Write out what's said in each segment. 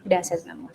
Gracias, mi amor.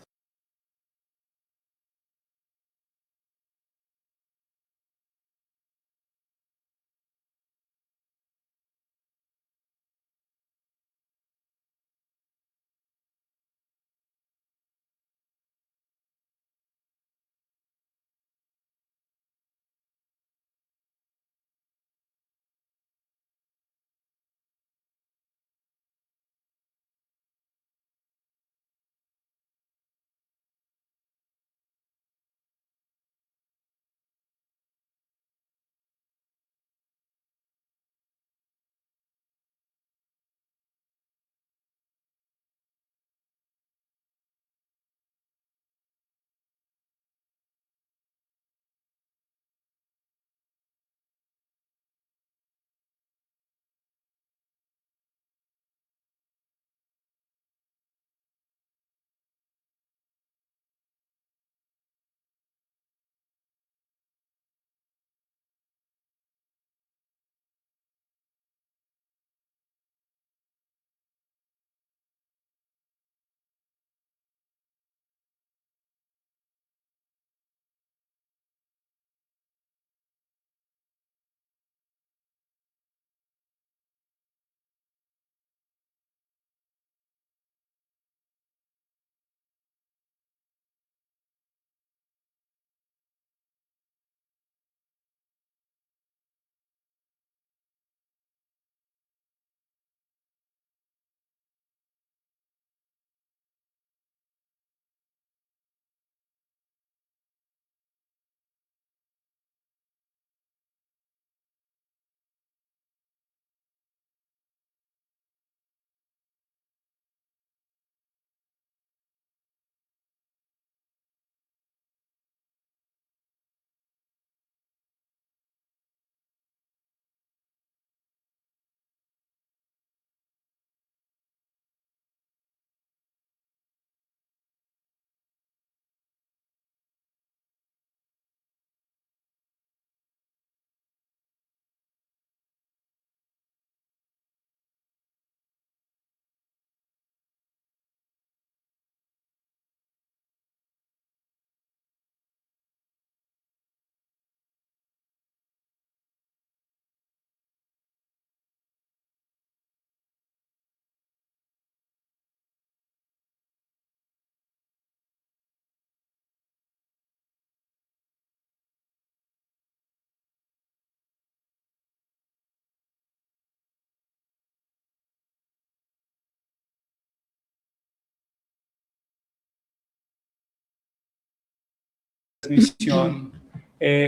Transmisión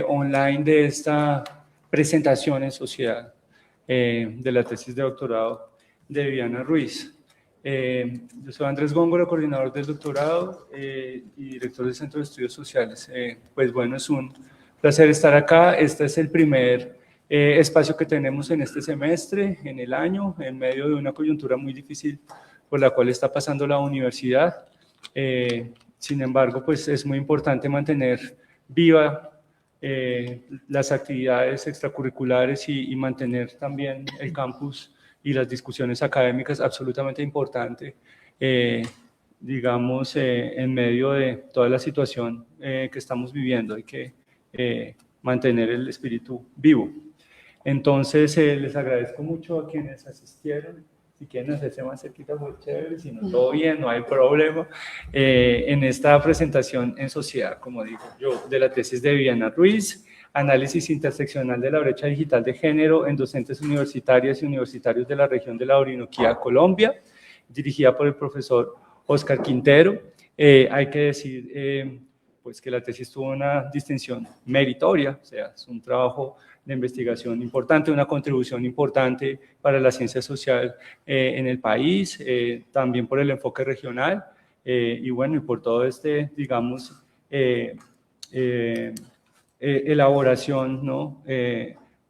online de esta presentación en sociedad de la tesis de doctorado de Viviana Ruiz. Yo soy Andrés Góngora, coordinador del doctorado y director del Centro de Estudios Sociales. Pues bueno, es un placer estar acá. Este es el primer espacio que tenemos en este semestre, en el año, en medio de una coyuntura muy difícil por la cual está pasando la universidad. Sin embargo, pues es muy importante mantener viva las actividades extracurriculares y mantener también el campus y las discusiones académicas absolutamente importante, digamos, en medio de toda la situación que estamos viviendo. Hay que mantener el espíritu vivo. Entonces, les agradezco mucho a quienes asistieron. Si quieren hacerse más cerquita, muy chévere, si no, todo bien, no hay problema. En esta presentación en sociedad, como digo yo, de la tesis de Viviana Ruiz, análisis interseccional de la brecha digital de género en docentes universitarias y universitarios de la región de la Orinoquía, Colombia, dirigida por el profesor Oscar Quintero. Hay que decir pues que la tesis tuvo una distinción meritoria, o sea, es un trabajo de investigación importante, una contribución importante para la ciencia social en el país, también por el enfoque regional y bueno, y por todo este, digamos, elaboración, ¿no?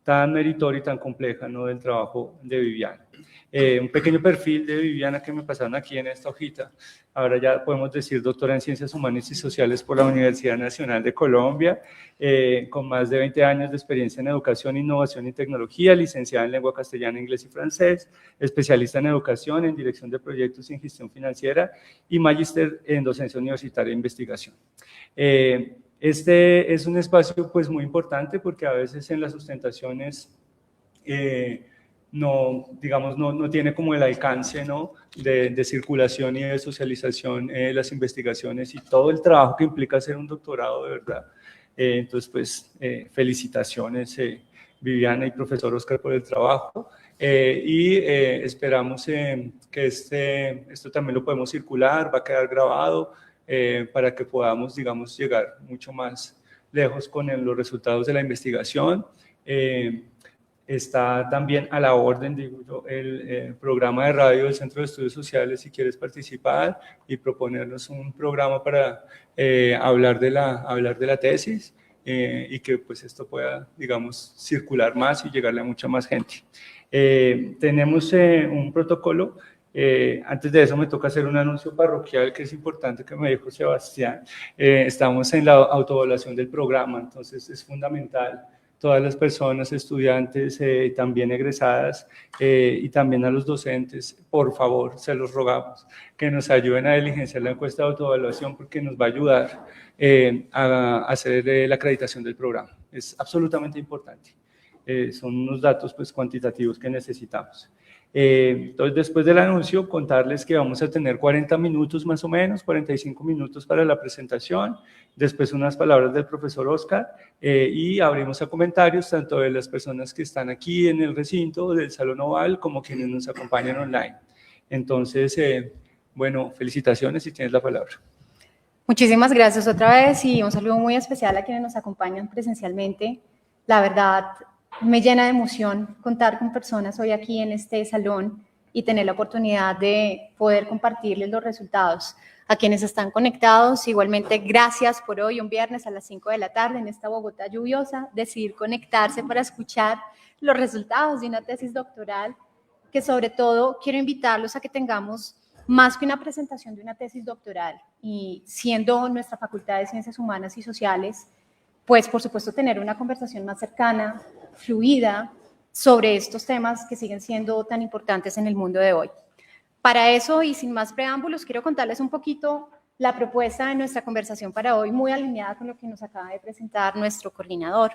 Tan meritoria y tan compleja, ¿no? Del trabajo de Viviana. Un pequeño perfil de Viviana que me pasaron aquí en esta hojita. Ahora ya podemos decir doctora en Ciencias Humanas y Sociales por la Universidad Nacional de Colombia, con más de 20 años de experiencia en educación, innovación y tecnología, licenciada en lengua castellana, inglés y francés, especialista en educación, en dirección de proyectos y en gestión financiera y magíster en docencia universitaria e investigación. Este es un espacio pues muy importante porque a veces en las sustentaciones no, digamos, no tiene como el alcance, ¿no?, de circulación y de socialización las investigaciones y todo el trabajo que implica hacer un doctorado, de verdad. Entonces, pues, felicitaciones, Viviana y profesor Oscar, por el trabajo. Y esperamos que esto también lo podemos circular, va a quedar grabado para que podamos, digamos, llegar mucho más lejos con los resultados de la investigación. Está también a la orden, digo yo, el programa de radio del Centro de Estudios Sociales, si quieres participar y proponernos un programa para hablar de la tesis y que pues esto pueda, digamos, circular más y llegarle a mucha más gente. Tenemos un protocolo. Antes de eso me toca hacer un anuncio parroquial que es importante, que me dijo Sebastián. Estamos en la autoevaluación del programa, entonces es fundamental todas las personas, estudiantes, también egresadas y también a los docentes, por favor, se los rogamos, que nos ayuden a diligenciar la encuesta de autoevaluación porque nos va a ayudar a hacer la acreditación del programa. Es absolutamente importante. Son unos datos pues, cuantitativos que necesitamos. Entonces, después del anuncio, contarles que vamos a tener 40 minutos más o menos, 45 minutos para la presentación, después unas palabras del profesor Oscar y abrimos a comentarios tanto de las personas que están aquí en el recinto del Salón Oval como quienes nos acompañan online. Entonces, bueno, felicitaciones y tienes la palabra. Muchísimas gracias otra vez y un saludo muy especial a quienes nos acompañan presencialmente. La verdad, me llena de emoción contar con personas hoy aquí en este salón y tener la oportunidad de poder compartirles los resultados. A quienes están conectados, igualmente gracias por hoy, un viernes a las 5 de la tarde en esta Bogotá lluviosa, decidir conectarse para escuchar los resultados de una tesis doctoral, que sobre todo quiero invitarlos a que tengamos más que una presentación de una tesis doctoral y siendo nuestra Facultad de Ciencias Humanas y Sociales, pues por supuesto tener una conversación más cercana, fluida, sobre estos temas que siguen siendo tan importantes en el mundo de hoy. Para eso, y sin más preámbulos, quiero contarles un poquito la propuesta de nuestra conversación para hoy, muy alineada con lo que nos acaba de presentar nuestro coordinador.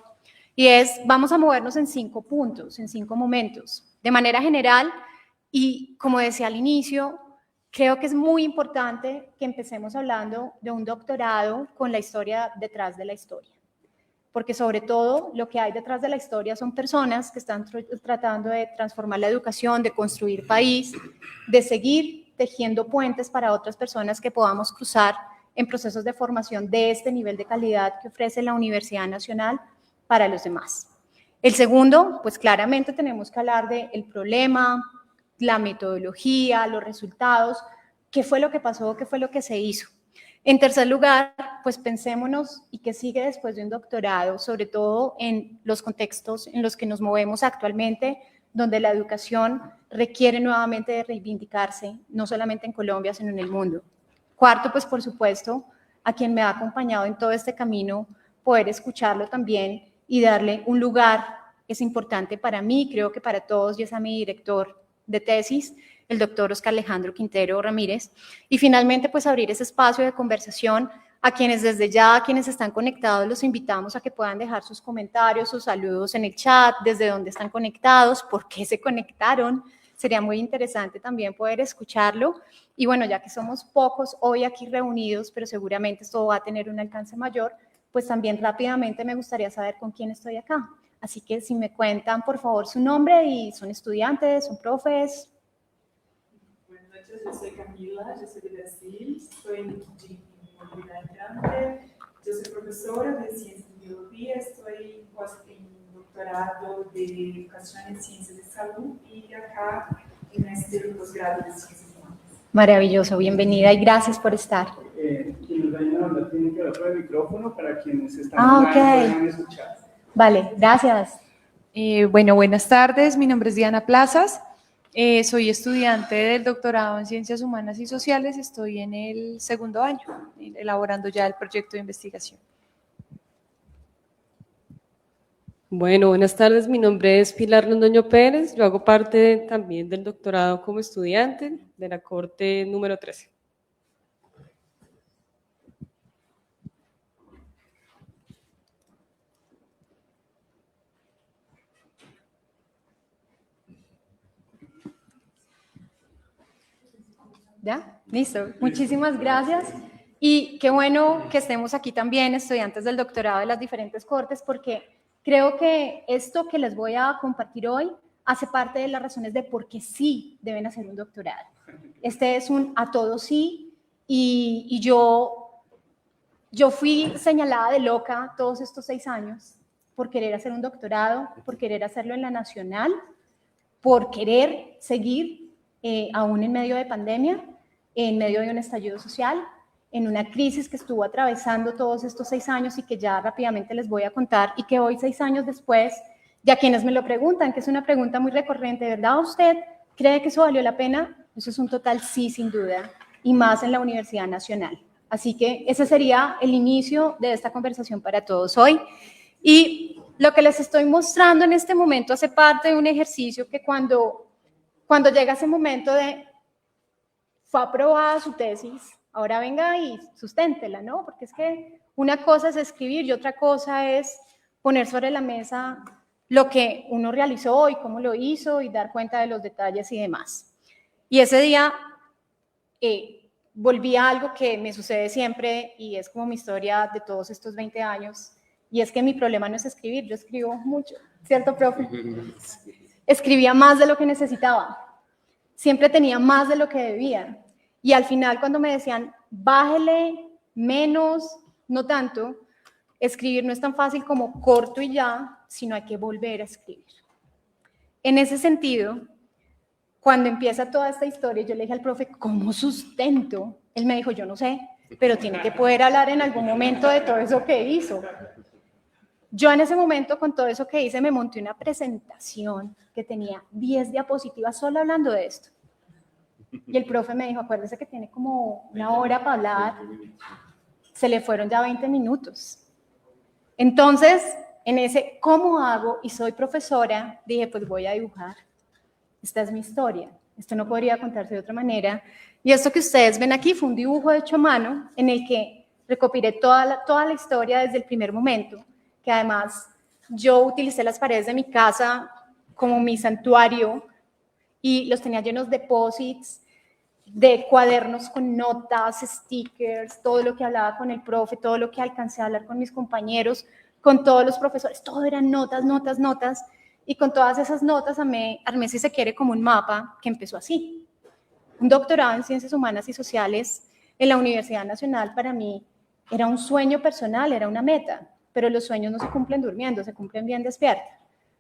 Y es, vamos a movernos en 5 puntos, en 5 momentos. De manera general, y como decía al inicio, creo que es muy importante que empecemos hablando de un doctorado con la historia detrás de la historia. Porque sobre todo lo que hay detrás de la historia son personas que están tratando de transformar la educación, de construir país, de seguir tejiendo puentes para otras personas que podamos cruzar en procesos de formación de este nivel de calidad que ofrece la Universidad Nacional para los demás. El segundo, pues claramente tenemos que hablar del problema, la metodología, los resultados, qué fue lo que pasó, qué fue lo que se hizo. En tercer lugar, pues pensémonos y qué sigue después de un doctorado, sobre todo en los contextos en los que nos movemos actualmente, donde la educación requiere nuevamente de reivindicarse, no solamente en Colombia, sino en el mundo. Cuarto, pues por supuesto, a quien me ha acompañado en todo este camino, poder escucharlo también y darle un lugar que es importante para mí, creo que para todos, y es a mi director de tesis, el doctor Oscar Alejandro Quintero Ramírez, y finalmente pues abrir ese espacio de conversación a quienes desde ya, a quienes están conectados, los invitamos a que puedan dejar sus comentarios, sus saludos en el chat, desde dónde están conectados, por qué se conectaron, sería muy interesante también poder escucharlo, y bueno, ya que somos pocos hoy aquí reunidos, pero seguramente esto va a tener un alcance mayor, pues también rápidamente me gustaría saber con quién estoy acá, así que si me cuentan por favor su nombre y son estudiantes, son profes. Yo soy Camila, yo soy de Brasil, soy de movilidad entrante, yo soy profesora de Ciencias y Biología, estoy en doctorado de Educación en Ciencias de Salud y acá en este posgrado de Ciencias Humanas. Maravilloso, bienvenida y gracias por estar. Quienes vayan a hablar tienen que hablar por el micrófono para quienes están online puedan escuchar. Vale, gracias. Bueno, buenas tardes, mi nombre es Diana Plazas. Soy estudiante del doctorado en Ciencias Humanas y Sociales, estoy en el segundo año, elaborando ya el proyecto de investigación. Bueno, buenas tardes, mi nombre es Pilar Londoño Pérez, yo hago parte también del doctorado como estudiante de la cohorte número 13. ¿Ya? Listo. Muchísimas gracias. Y qué bueno que estemos aquí también, estudiantes del doctorado de las diferentes cortes, porque creo que esto que les voy a compartir hoy hace parte de las razones de por qué sí deben hacer un doctorado. Este es un a todos sí, y yo fui señalada de loca todos estos 6 años por querer hacer un doctorado, por querer hacerlo en la Nacional, por querer seguir aún en medio de pandemia, en medio de un estallido social, en una crisis que estuvo atravesando todos estos 6 años y que ya rápidamente les voy a contar, y que hoy, 6 años después, ya quienes me lo preguntan, que es una pregunta muy recurrente, ¿verdad usted cree que eso valió la pena? Eso es un total sí, sin duda, y más en la Universidad Nacional. Así que ese sería el inicio de esta conversación para todos hoy. Y lo que les estoy mostrando en este momento hace parte de un ejercicio que cuando llega ese momento de fue aprobada su tesis, ahora venga y susténtela, ¿no? Porque es que una cosa es escribir y otra cosa es poner sobre la mesa lo que uno realizó y cómo lo hizo y dar cuenta de los detalles y demás. Y ese día volví a algo que me sucede siempre y es como mi historia de todos estos 20 años, y es que mi problema no es escribir, yo escribo mucho, ¿cierto, profe? Escribía más de lo que necesitaba, siempre tenía más de lo que debía, y al final cuando me decían, bájele, menos, no tanto, escribir no es tan fácil como corto y ya, sino hay que volver a escribir. En ese sentido, cuando empieza toda esta historia, yo le dije al profe, ¿cómo sustento? Él me dijo, yo no sé, pero tiene que poder hablar en algún momento de todo eso que hizo. Yo en ese momento, con todo eso que hice, me monté una presentación que tenía 10 diapositivas solo hablando de esto. Y el profe me dijo, acuérdese que tiene como 1 hora para hablar. Se le fueron ya 20 minutos. Entonces, en ese ¿cómo hago? Y soy profesora, dije, pues voy a dibujar. Esta es mi historia. Esto no podría contarse de otra manera. Y esto que ustedes ven aquí fue un dibujo hecho a mano en el que recopilé toda la historia desde el primer momento, que además yo utilicé las paredes de mi casa como mi santuario y los tenía llenos de post-its, de cuadernos con notas, stickers, todo lo que hablaba con el profe, todo lo que alcancé a hablar con mis compañeros, con todos los profesores, todo eran notas, notas, notas, y con todas esas notas armé, si se quiere, como un mapa que empezó así. Un doctorado en Ciencias Humanas y Sociales en la Universidad Nacional para mí era un sueño personal, era una meta, pero los sueños no se cumplen durmiendo, se cumplen bien despierta.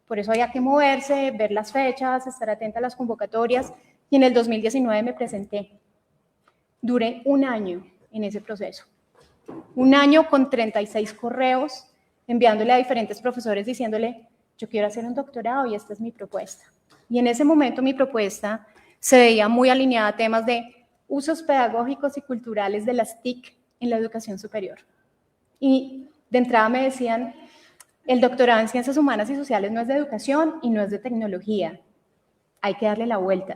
Por eso había que moverse, ver las fechas, estar atenta a las convocatorias, y en el 2019 me presenté. Duré 1 año en ese proceso. 1 año con 36 correos, enviándole a diferentes profesores diciéndole, yo quiero hacer un doctorado y esta es mi propuesta. Y en ese momento mi propuesta se veía muy alineada a temas de usos pedagógicos y culturales de las TIC en la educación superior. Y de entrada me decían, el doctorado en Ciencias Humanas y Sociales no es de educación y no es de tecnología. Hay que darle la vuelta.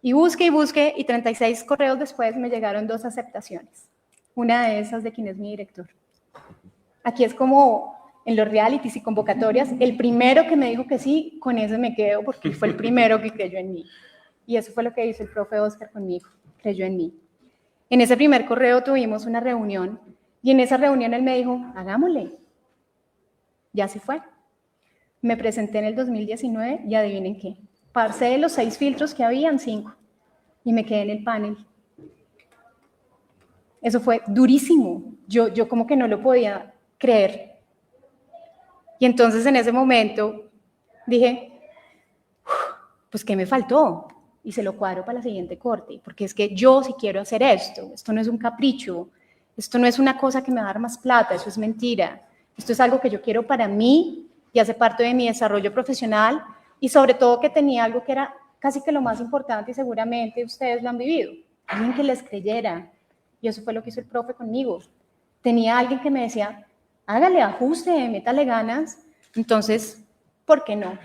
Y busqué, y 36 correos después me llegaron 2 aceptaciones. Una de esas de quien es mi director. Aquí es como en los realities y convocatorias, el primero que me dijo que sí, con ese me quedo porque fue el primero que creyó en mí. Y eso fue lo que hizo el profe Oscar conmigo, creyó en mí. En ese primer correo tuvimos una reunión y en esa reunión él me dijo, hagámosle. Ya se fue. Me presenté en el 2019 y adivinen qué. Pasé de los 6 filtros que habían 5 y me quedé en el panel. Eso fue durísimo. Yo como que no lo podía creer. Y entonces en ese momento dije, pues ¿qué me faltó? Y se lo cuadro para la siguiente corte, porque es que yo sí quiero hacer esto. Esto no es un capricho, esto no es una cosa que me va a dar más plata, eso es mentira. Esto es algo que yo quiero para mí y hace parte de mi desarrollo profesional, y sobre todo que tenía algo que era casi que lo más importante, y seguramente ustedes lo han vivido, alguien que les creyera. Y eso fue lo que hizo el profe conmigo. Tenía alguien que me decía, hágale, ajuste, métale ganas. Entonces, ¿por qué no?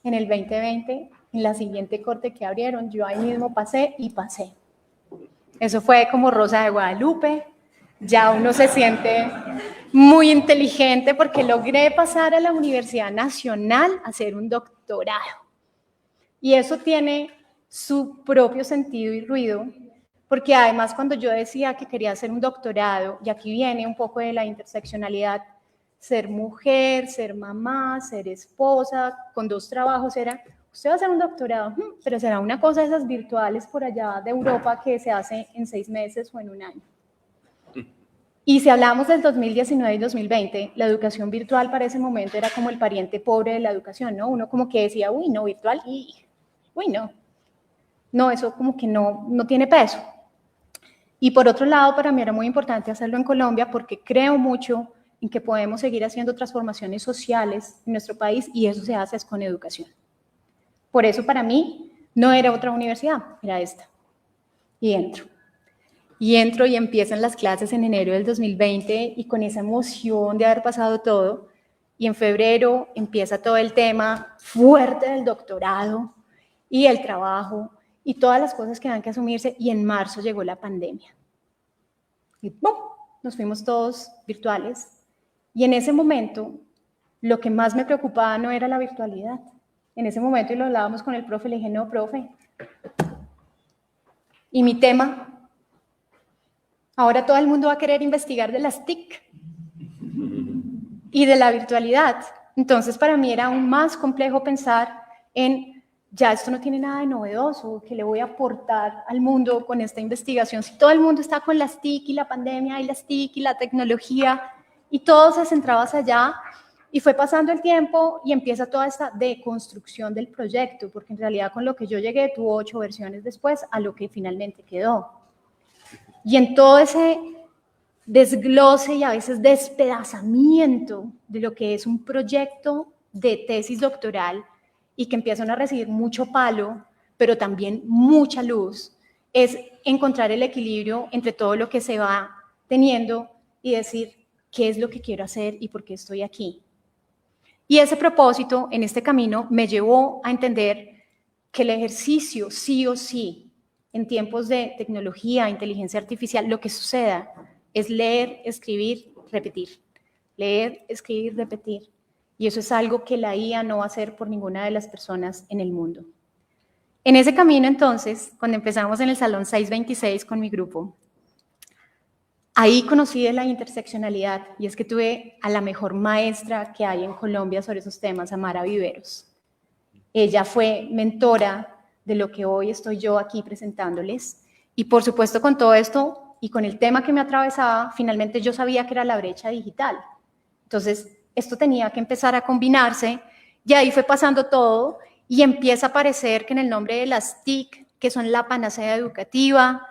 En el 2020, en la siguiente corte que abrieron, yo ahí mismo pasé y pasé. Eso fue como Rosa de Guadalupe. Ya uno se siente muy inteligente porque logré pasar a la Universidad Nacional a hacer un doctorado. Y eso tiene su propio sentido y ruido, porque además cuando yo decía que quería hacer un doctorado, y aquí viene un poco de la interseccionalidad, ser mujer, ser mamá, ser esposa, con 2 trabajos, era, usted va a hacer un doctorado, pero será una cosa de esas virtuales por allá de Europa que se hace en 6 meses o en 1 año. Y si hablamos del 2019 y 2020, la educación virtual para ese momento era como el pariente pobre de la educación, ¿no? Uno como que decía, uy, no, virtual, y uy, no. No, eso como que no tiene peso. Y por otro lado, para mí era muy importante hacerlo en Colombia porque creo mucho en que podemos seguir haciendo transformaciones sociales en nuestro país y eso se hace es con educación. Por eso para mí no era otra universidad, era esta. Y entro y empiezan las clases en enero del 2020 y con esa emoción de haber pasado todo. Y en febrero empieza todo el tema fuerte del doctorado y el trabajo y todas las cosas que dan que asumirse. Y en marzo llegó la pandemia. Y ¡pum! Nos fuimos todos virtuales. Y en ese momento, lo que más me preocupaba no era la virtualidad. En ese momento, y lo hablábamos con el profe, le dije, no, profe. Y mi tema, ahora todo el mundo va a querer investigar de las TIC y de la virtualidad. Entonces, para mí era aún más complejo pensar en, ya esto no tiene nada de novedoso, ¿qué le voy a aportar al mundo con esta investigación? Si todo el mundo está con las TIC y la pandemia y las TIC y la tecnología y todo se centraba hacia allá, y fue pasando el tiempo y empieza toda esta deconstrucción del proyecto, porque en realidad con lo que yo llegué tuvo 8 versiones después a lo que finalmente quedó. Y en todo ese desglose y a veces despedazamiento de lo que es un proyecto de tesis doctoral y que empiezan a recibir mucho palo, pero también mucha luz, es encontrar el equilibrio entre todo lo que se va teniendo y decir qué es lo que quiero hacer y por qué estoy aquí. Y ese propósito en este camino me llevó a entender que el ejercicio sí o sí, en tiempos de tecnología, inteligencia artificial, lo que suceda es leer, escribir, repetir. Leer, escribir, repetir. Y eso es algo que la IA no va a hacer por ninguna de las personas en el mundo. En ese camino, entonces, cuando empezamos en el Salón 626 con mi grupo, ahí conocí de la interseccionalidad y es que tuve a la mejor maestra que hay en Colombia sobre esos temas, Amara Viveros. Ella fue mentora de lo que hoy estoy yo aquí presentándoles y por supuesto con todo esto y con el tema que me atravesaba, finalmente yo sabía que era la brecha digital. Entonces, esto tenía que empezar a combinarse y ahí fue pasando todo y empieza a parecer que en el nombre de las TIC, que son la panacea educativa,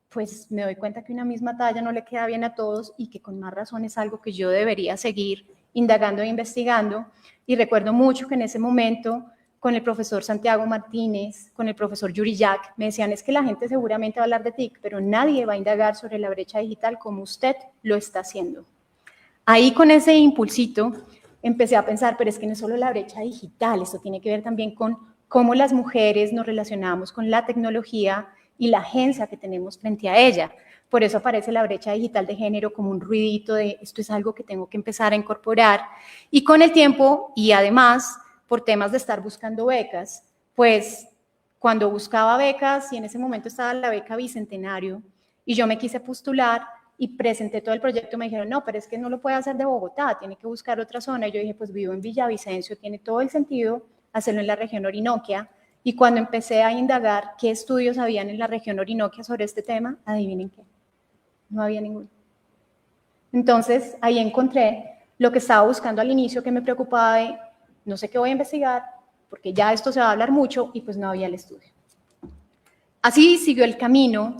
pues me doy cuenta que una misma talla no le queda bien a todos y que con más razón es algo que yo debería seguir indagando e investigando. Y recuerdo mucho que en ese momento, con el profesor Santiago Martínez, con el profesor Yuri Jack, me decían, es que la gente seguramente va a hablar de TIC, pero nadie va a indagar sobre la brecha digital como usted lo está haciendo. Ahí con ese impulsito empecé a pensar, pero es que no es solo la brecha digital, esto tiene que ver también con cómo las mujeres nos relacionamos con la tecnología y la agencia que tenemos frente a ella. Por eso aparece la brecha digital de género como un ruidito de esto es algo que tengo que empezar a incorporar. Y con el tiempo, y además por temas de estar buscando becas, pues cuando buscaba becas, y en ese momento estaba la beca Bicentenario, y yo me quise postular y presenté todo el proyecto, me dijeron, no, pero es que no lo puede hacer de Bogotá, tiene que buscar otra zona. Y yo dije, pues vivo en Villavicencio, tiene todo el sentido hacerlo en la región Orinoquia. Y cuando empecé a indagar qué estudios habían en la región Orinoquia sobre este tema, adivinen qué, no había ninguno. Entonces, ahí encontré lo que estaba buscando al inicio, que me preocupaba de, no sé qué voy a investigar, porque ya esto se va a hablar mucho, y pues no había el estudio. Así siguió el camino,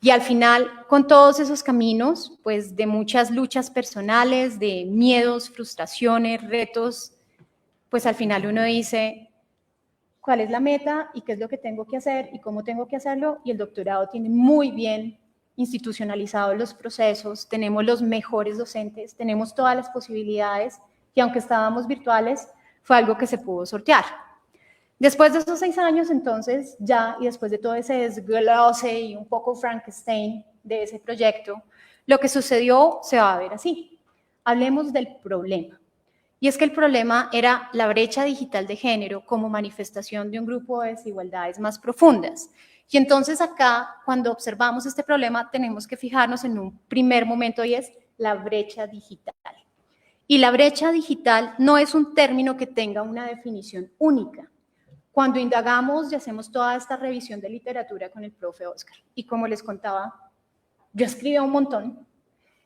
y al final, con todos esos caminos, pues de muchas luchas personales, de miedos, frustraciones, retos, pues al final uno dice, cuál es la meta y qué es lo que tengo que hacer y cómo tengo que hacerlo, y el doctorado tiene muy bien institucionalizados los procesos, tenemos los mejores docentes, tenemos todas las posibilidades, y aunque estábamos virtuales, fue algo que se pudo sortear. Después de esos 6 años, entonces, ya, y después de todo ese desglose y un poco Frankenstein de ese proyecto, lo que sucedió se va a ver así. Hablemos del problema. Y es que el problema era la brecha digital de género como manifestación de un grupo de desigualdades más profundas. Y entonces acá, cuando observamos este problema, tenemos que fijarnos en un primer momento, y es la brecha digital. Y la brecha digital no es un término que tenga una definición única. Cuando indagamos y hacemos toda esta revisión de literatura con el profe Oscar, y como les contaba, yo escribía un montón,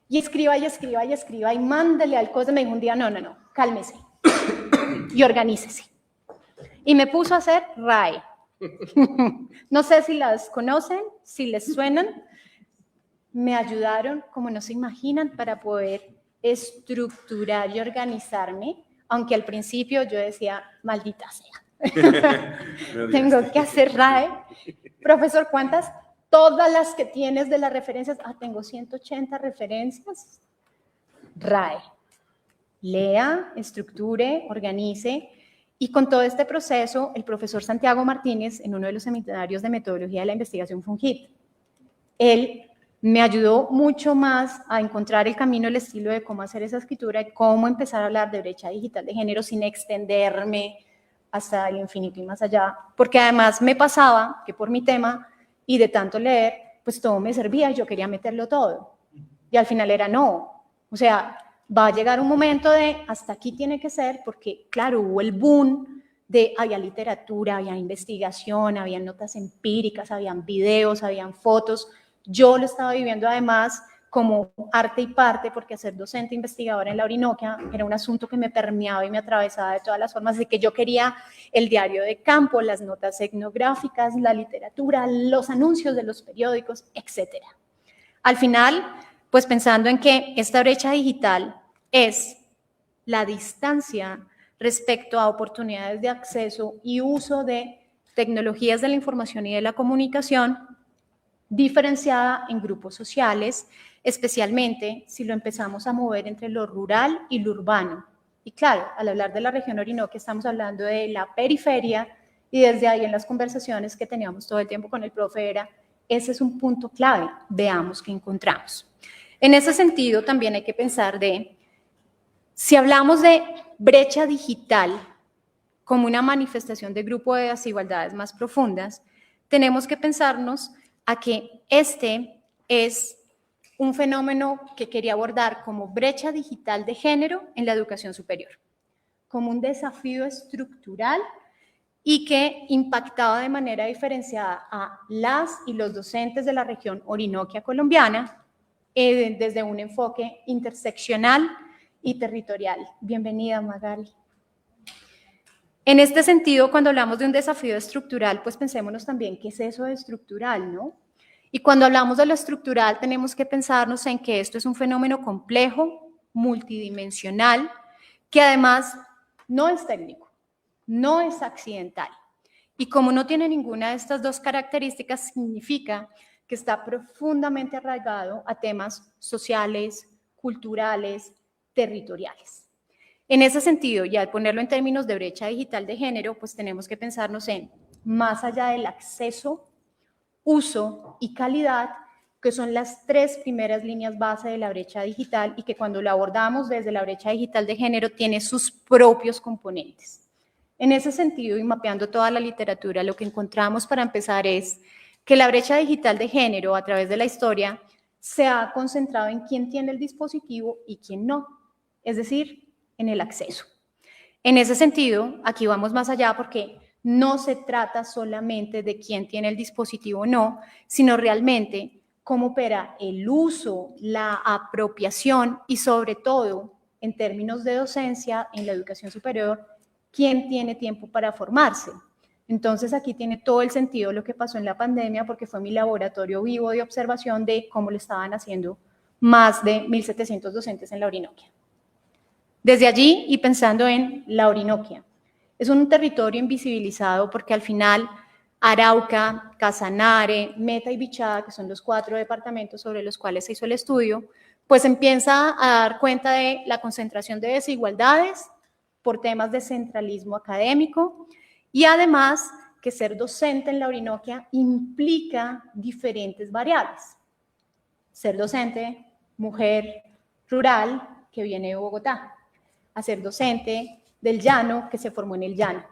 y escriba, y mándale al cosa, me dijo un día, no, cálmese, y organícese. Y me puso a hacer RAE. No sé si las conocen, si les suenan, me ayudaron, como no se imaginan, para poder estructurar y organizarme, aunque al principio yo decía, maldita sea, tengo que hacer RAE. Profesor, ¿cuántas? Todas las que tienes de las referencias. Tengo 180 referencias. RAE. Lea, estructure, organice. Y con todo este proceso, el profesor Santiago Martínez, en uno de los seminarios de metodología de la investigación, fue un hit. Él me ayudó mucho más a encontrar el camino, el estilo de cómo hacer esa escritura y cómo empezar a hablar de brecha digital de género sin extenderme hasta el infinito y más allá, porque además me pasaba que por mi tema y de tanto leer, pues todo me servía y yo quería meterlo todo. Y al final era no, o sea, va a llegar un momento de hasta aquí tiene que ser, porque claro, hubo el boom de había literatura, había investigación, había notas empíricas, habían videos, habían fotos. Yo lo estaba viviendo además como arte y parte, porque ser docente investigadora en la Orinoquia era un asunto que me permeaba y me atravesaba de todas las formas, de que yo quería el diario de campo, las notas etnográficas, la literatura, los anuncios de los periódicos, etc. Al final, pues pensando en que esta brecha digital es la distancia respecto a oportunidades de acceso y uso de tecnologías de la información y de la comunicación, diferenciada en grupos sociales, especialmente si lo empezamos a mover entre lo rural y lo urbano. Y claro, al hablar de la región Orinoquia estamos hablando de la periferia, y desde ahí en las conversaciones que teníamos todo el tiempo con el profe era, ese es un punto clave, veamos qué encontramos. En ese sentido también hay que pensar si hablamos de brecha digital como una manifestación de grupo de desigualdades más profundas, tenemos que pensarnos a que este es un fenómeno que quería abordar como brecha digital de género en la educación superior, como un desafío estructural y que impactaba de manera diferenciada a las y los docentes de la región Orinoquia colombiana desde un enfoque interseccional y territorial. Bienvenida, Magali. En este sentido, cuando hablamos de un desafío estructural, pues pensémonos también qué es eso de estructural, ¿no? Y cuando hablamos de lo estructural, tenemos que pensarnos en que esto es un fenómeno complejo, multidimensional, que además no es técnico, no es accidental. Y como no tiene ninguna de estas dos características, significa que está profundamente arraigado a temas sociales, culturales, territoriales. En ese sentido, y al ponerlo en términos de brecha digital de género, pues tenemos que pensarnos en, más allá del acceso, uso y calidad, que son las 3 primeras líneas base de la brecha digital y que cuando lo abordamos desde la brecha digital de género tiene sus propios componentes. En ese sentido, y mapeando toda la literatura, lo que encontramos para empezar es que la brecha digital de género a través de la historia se ha concentrado en quién tiene el dispositivo y quién no, es decir, en el acceso. En ese sentido, aquí vamos más allá porque no se trata solamente de quién tiene el dispositivo o no, sino realmente cómo opera el uso, la apropiación y sobre todo, en términos de docencia en la educación superior, quién tiene tiempo para formarse. Entonces aquí tiene todo el sentido lo que pasó en la pandemia porque fue mi laboratorio vivo de observación de cómo lo estaban haciendo más de 1.700 docentes en la Orinoquia. Desde allí y pensando en la Orinoquia, Es un territorio invisibilizado porque al final Arauca, Casanare, Meta y Bichada, que son los 4 departamentos sobre los cuales se hizo el estudio, pues empieza a dar cuenta de la concentración de desigualdades por temas de centralismo académico y además que ser docente en la Orinoquia implica diferentes variables. Ser docente, mujer rural que viene de Bogotá, a ser docente del llano que se formó en el llano.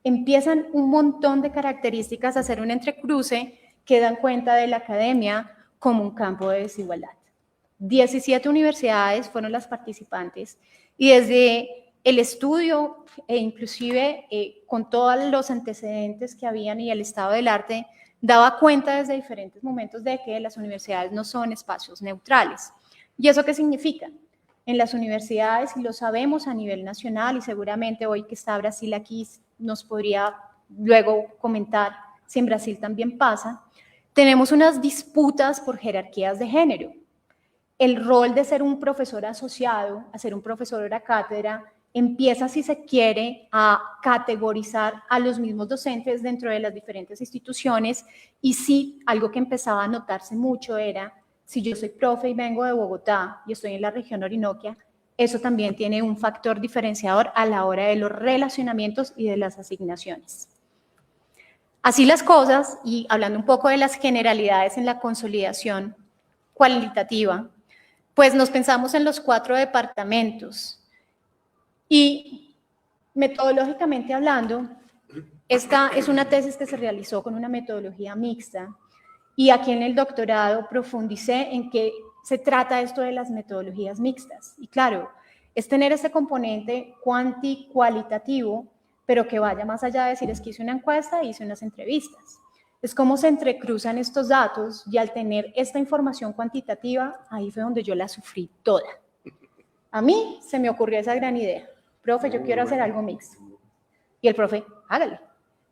Empiezan un montón de características a hacer un entrecruce que dan cuenta de la academia como un campo de desigualdad. 17 universidades fueron las participantes y desde el estudio e inclusive con todos los antecedentes que habían y el estado del arte, daba cuenta desde diferentes momentos de que las universidades no son espacios neutrales. ¿Y eso qué significa? En las universidades, y lo sabemos a nivel nacional, y seguramente hoy que está Brasil aquí nos podría luego comentar si en Brasil también pasa, tenemos unas disputas por jerarquías de género. El rol de ser un profesor asociado, a ser un profesor hora cátedra, empieza, si se quiere, a categorizar a los mismos docentes dentro de las diferentes instituciones, y sí, algo que empezaba a notarse mucho era, si yo soy profe y vengo de Bogotá y estoy en la región Orinoquia, eso también tiene un factor diferenciador a la hora de los relacionamientos y de las asignaciones. Así las cosas, y hablando un poco de las generalidades en la consolidación cualitativa, pues nos pensamos en los 4 departamentos y metodológicamente hablando, esta es una tesis que se realizó con una metodología mixta y aquí en el doctorado profundicé en qué se trata esto de las metodologías mixtas. Y claro, es tener ese componente cualitativo, pero que vaya más allá de decir es que hice una encuesta e hice unas entrevistas. Es cómo se entrecruzan estos datos y al tener esta información cuantitativa, ahí fue donde yo la sufrí toda. A mí se me ocurrió esa gran idea. Profe, yo quiero hacer algo mixto. Y el profe, hágale.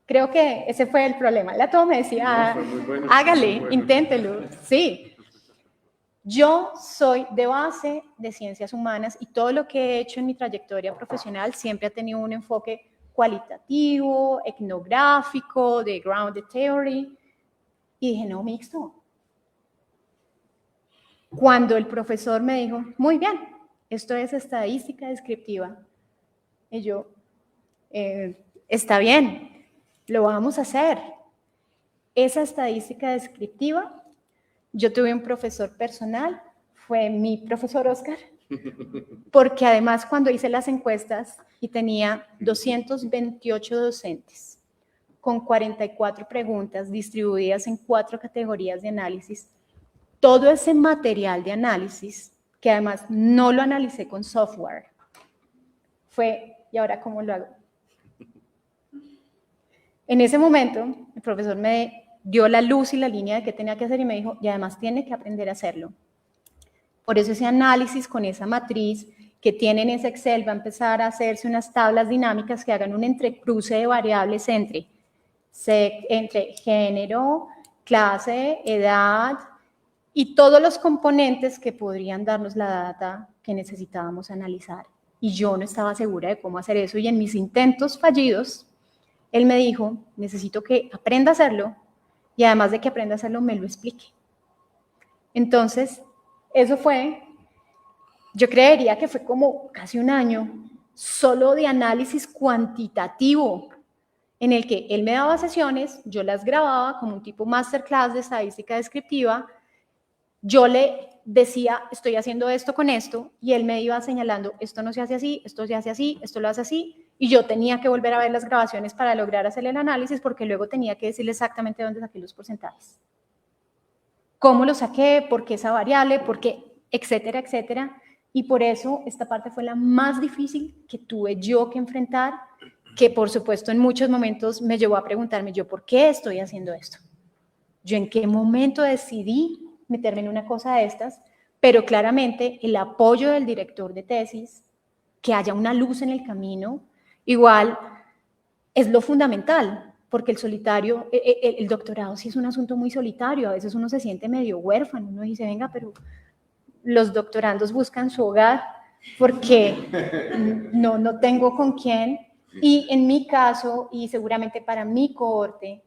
Creo que ese fue el problema. La todo me decía, hágale, inténtelo. Sí. Yo soy de base de ciencias humanas y todo lo que he hecho en mi trayectoria profesional siempre ha tenido un enfoque cualitativo, etnográfico, de grounded theory. Y dije, no, mixto. Cuando el profesor me dijo, muy bien, esto es estadística descriptiva. Y yo, está bien, lo vamos a hacer. Esa estadística descriptiva, yo tuve un profesor personal, fue mi profesor Oscar, porque además cuando hice las encuestas y tenía 228 docentes con 44 preguntas distribuidas en 4 categorías de análisis, todo ese material de análisis, que además no lo analicé con software, fue, ¿y ahora cómo lo hago? En ese momento, el profesor me dio la luz y la línea de qué tenía que hacer y me dijo, y además tiene que aprender a hacerlo. Por eso ese análisis con esa matriz que tiene en ese Excel va a empezar a hacerse unas tablas dinámicas que hagan un entrecruce de variables entre género, clase, edad y todos los componentes que podrían darnos la data que necesitábamos analizar. Y yo no estaba segura de cómo hacer eso y en mis intentos fallidos, él me dijo, necesito que aprenda a hacerlo y además de que aprenda a hacerlo, me lo explique. Entonces, eso fue, yo creería que fue como casi un año solo de análisis cuantitativo en el que él me daba sesiones, yo las grababa como un tipo masterclass de estadística descriptiva, yo le decía, estoy haciendo esto con esto, y él me iba señalando, esto no se hace así, esto se hace así, esto lo hace así, y yo tenía que volver a ver las grabaciones para lograr hacer el análisis, porque luego tenía que decirle exactamente dónde saqué los porcentajes. Cómo lo saqué, por qué esa variable, por qué, etcétera, etcétera. Y por eso esta parte fue la más difícil que tuve yo que enfrentar, que por supuesto en muchos momentos me llevó a preguntarme yo, ¿por qué estoy haciendo esto? ¿Yo en qué momento decidí meterme en una cosa de estas? Pero claramente el apoyo del director de tesis, que haya una luz en el camino, igual es lo fundamental, porque el solitario, el doctorado sí es un asunto muy solitario, a veces uno se siente medio huérfano, uno dice, venga, pero los doctorandos buscan su hogar porque no tengo con quién, Y en mi caso, y seguramente para mi cohorte,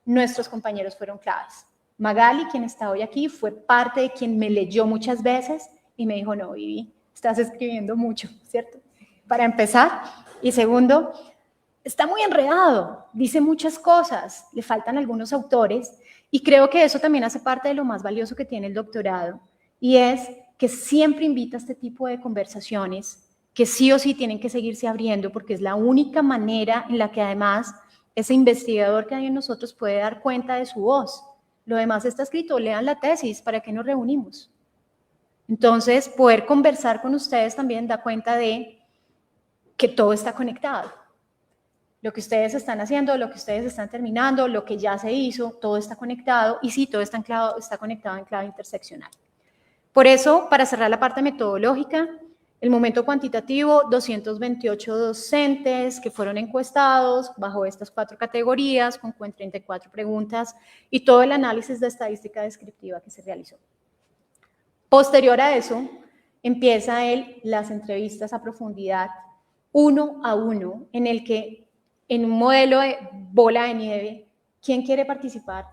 nuestros compañeros fueron claves. Magali, quien está hoy aquí, fue parte de quien me leyó muchas veces y me dijo, no, Vivi, estás escribiendo mucho, ¿cierto? Para empezar. Y segundo, está muy enredado, dice muchas cosas, le faltan algunos autores, y creo que eso también hace parte de lo más valioso que tiene el doctorado, y es que siempre invita a este tipo de conversaciones, que sí o sí tienen que seguirse abriendo, porque es la única manera en la que además ese investigador que hay en nosotros puede dar cuenta de su voz. Lo demás está escrito, lean la tesis, ¿para qué nos reunimos? Entonces, poder conversar con ustedes también da cuenta de que todo está conectado. Lo que ustedes están haciendo, lo que ustedes están terminando, lo que ya se hizo, todo está conectado, y sí, todo está conectado en clave interseccional. Por eso, para cerrar la parte metodológica, el momento cuantitativo, 228 docentes que fueron encuestados bajo estas 4 categorías, con 34 preguntas, y todo el análisis de estadística descriptiva que se realizó. Posterior a eso, empieza las entrevistas a profundidad, 1 a 1, en el que en un modelo de bola de nieve, ¿quién quiere participar?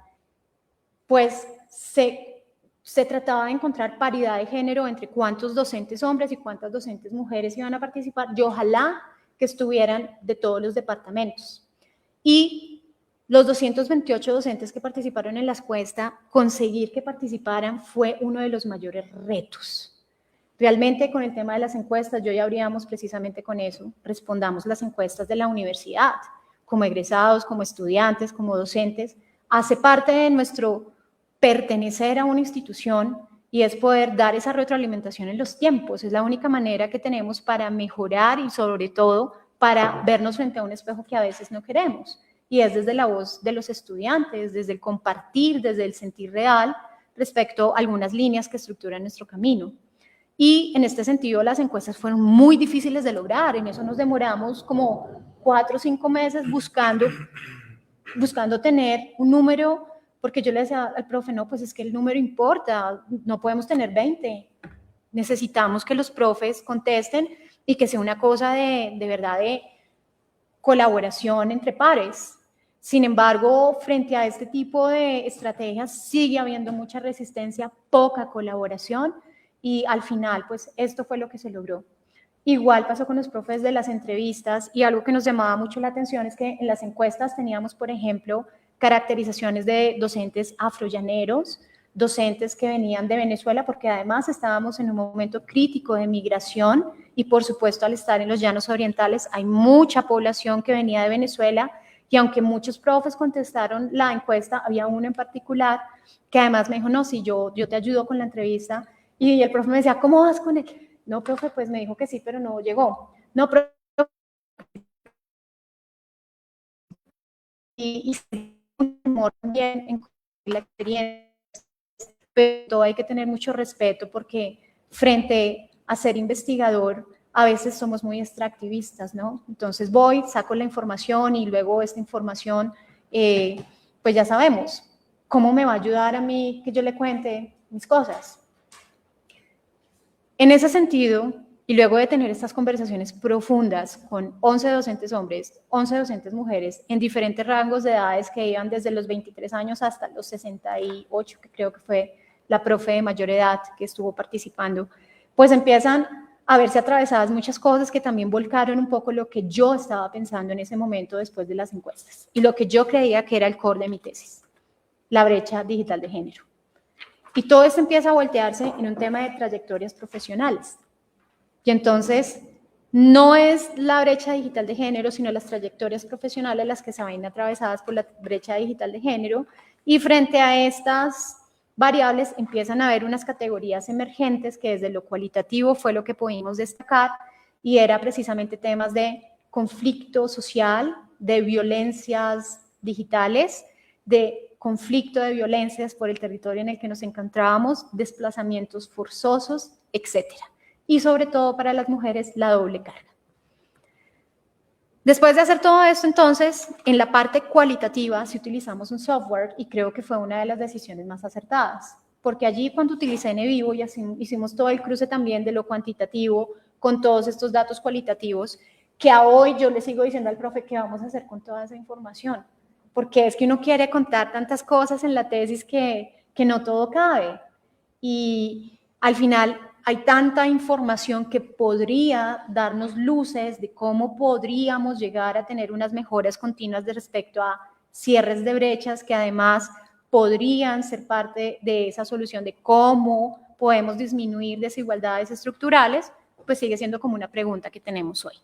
Pues se trataba de encontrar paridad de género entre cuántos docentes hombres y cuántas docentes mujeres iban a participar, y ojalá que estuvieran de todos los departamentos. Y los 228 docentes que participaron en la encuesta, conseguir que participaran fue uno de los mayores retos. Realmente con el tema de las encuestas, yo ya abríamos precisamente con eso, respondamos las encuestas de la universidad, como egresados, como estudiantes, como docentes, hace parte de nuestro pertenecer a una institución y es poder dar esa retroalimentación en los tiempos, es la única manera que tenemos para mejorar y sobre todo para vernos frente a un espejo que a veces no queremos, y es desde la voz de los estudiantes, desde el compartir, desde el sentir real respecto a algunas líneas que estructuran nuestro camino. Y en este sentido las encuestas fueron muy difíciles de lograr, en eso nos demoramos como 4 o 5 meses buscando tener un número, porque yo le decía al profe, no, pues es que el número importa, no podemos tener 20, necesitamos que los profes contesten y que sea una cosa de verdad de colaboración entre pares. Sin embargo, frente a este tipo de estrategias sigue habiendo mucha resistencia, poca colaboración, y al final, pues esto fue lo que se logró. Igual pasó con los profes de las entrevistas, y algo que nos llamaba mucho la atención es que en las encuestas teníamos, por ejemplo, caracterizaciones de docentes afrollaneros, docentes que venían de Venezuela, porque además estábamos en un momento crítico de migración, y por supuesto al estar en los llanos orientales hay mucha población que venía de Venezuela, y aunque muchos profes contestaron la encuesta, había uno en particular que además me dijo, no, sí, yo te ayudo con la entrevista, y el profe me decía, ¿cómo vas con él? No, profe, pues me dijo que sí, pero no llegó. No, profe. Y también en la experiencia, pero hay que tener mucho respeto porque frente a ser investigador, a veces somos muy extractivistas, ¿no? Entonces voy, saco la información y luego esta información, pues ya sabemos, ¿cómo me va a ayudar a mí que yo le cuente mis cosas? En ese sentido, y luego de tener estas conversaciones profundas con 11 docentes hombres, 11 docentes mujeres, en diferentes rangos de edades que iban desde los 23 años hasta los 68, que creo que fue la profe de mayor edad que estuvo participando, pues empiezan a verse atravesadas muchas cosas que también volcaron un poco lo que yo estaba pensando en ese momento después de las encuestas y lo que yo creía que era el core de mi tesis, la brecha digital de género. Y todo esto empieza a voltearse en un tema de trayectorias profesionales. Y entonces, no es la brecha digital de género, sino las trayectorias profesionales las que se ven atravesadas por la brecha digital de género. Y frente a estas variables empiezan a haber unas categorías emergentes que desde lo cualitativo fue lo que pudimos destacar, y era precisamente temas de conflicto social, de violencias digitales, de conflicto de violencias por el territorio en el que nos encontrábamos, desplazamientos forzosos, etcétera. Y sobre todo para las mujeres, la doble carga. Después de hacer todo esto, entonces, en la parte cualitativa, sí utilizamos un software y creo que fue una de las decisiones más acertadas, porque allí cuando utilicé NVivo y hicimos todo el cruce también de lo cuantitativo con todos estos datos cualitativos, que a hoy yo le sigo diciendo al profe qué vamos a hacer con toda esa información, porque es que uno quiere contar tantas cosas en la tesis que no todo cabe, y al final hay tanta información que podría darnos luces de cómo podríamos llegar a tener unas mejoras continuas de respecto a cierres de brechas que además podrían ser parte de esa solución de cómo podemos disminuir desigualdades estructurales, pues sigue siendo como una pregunta que tenemos hoy.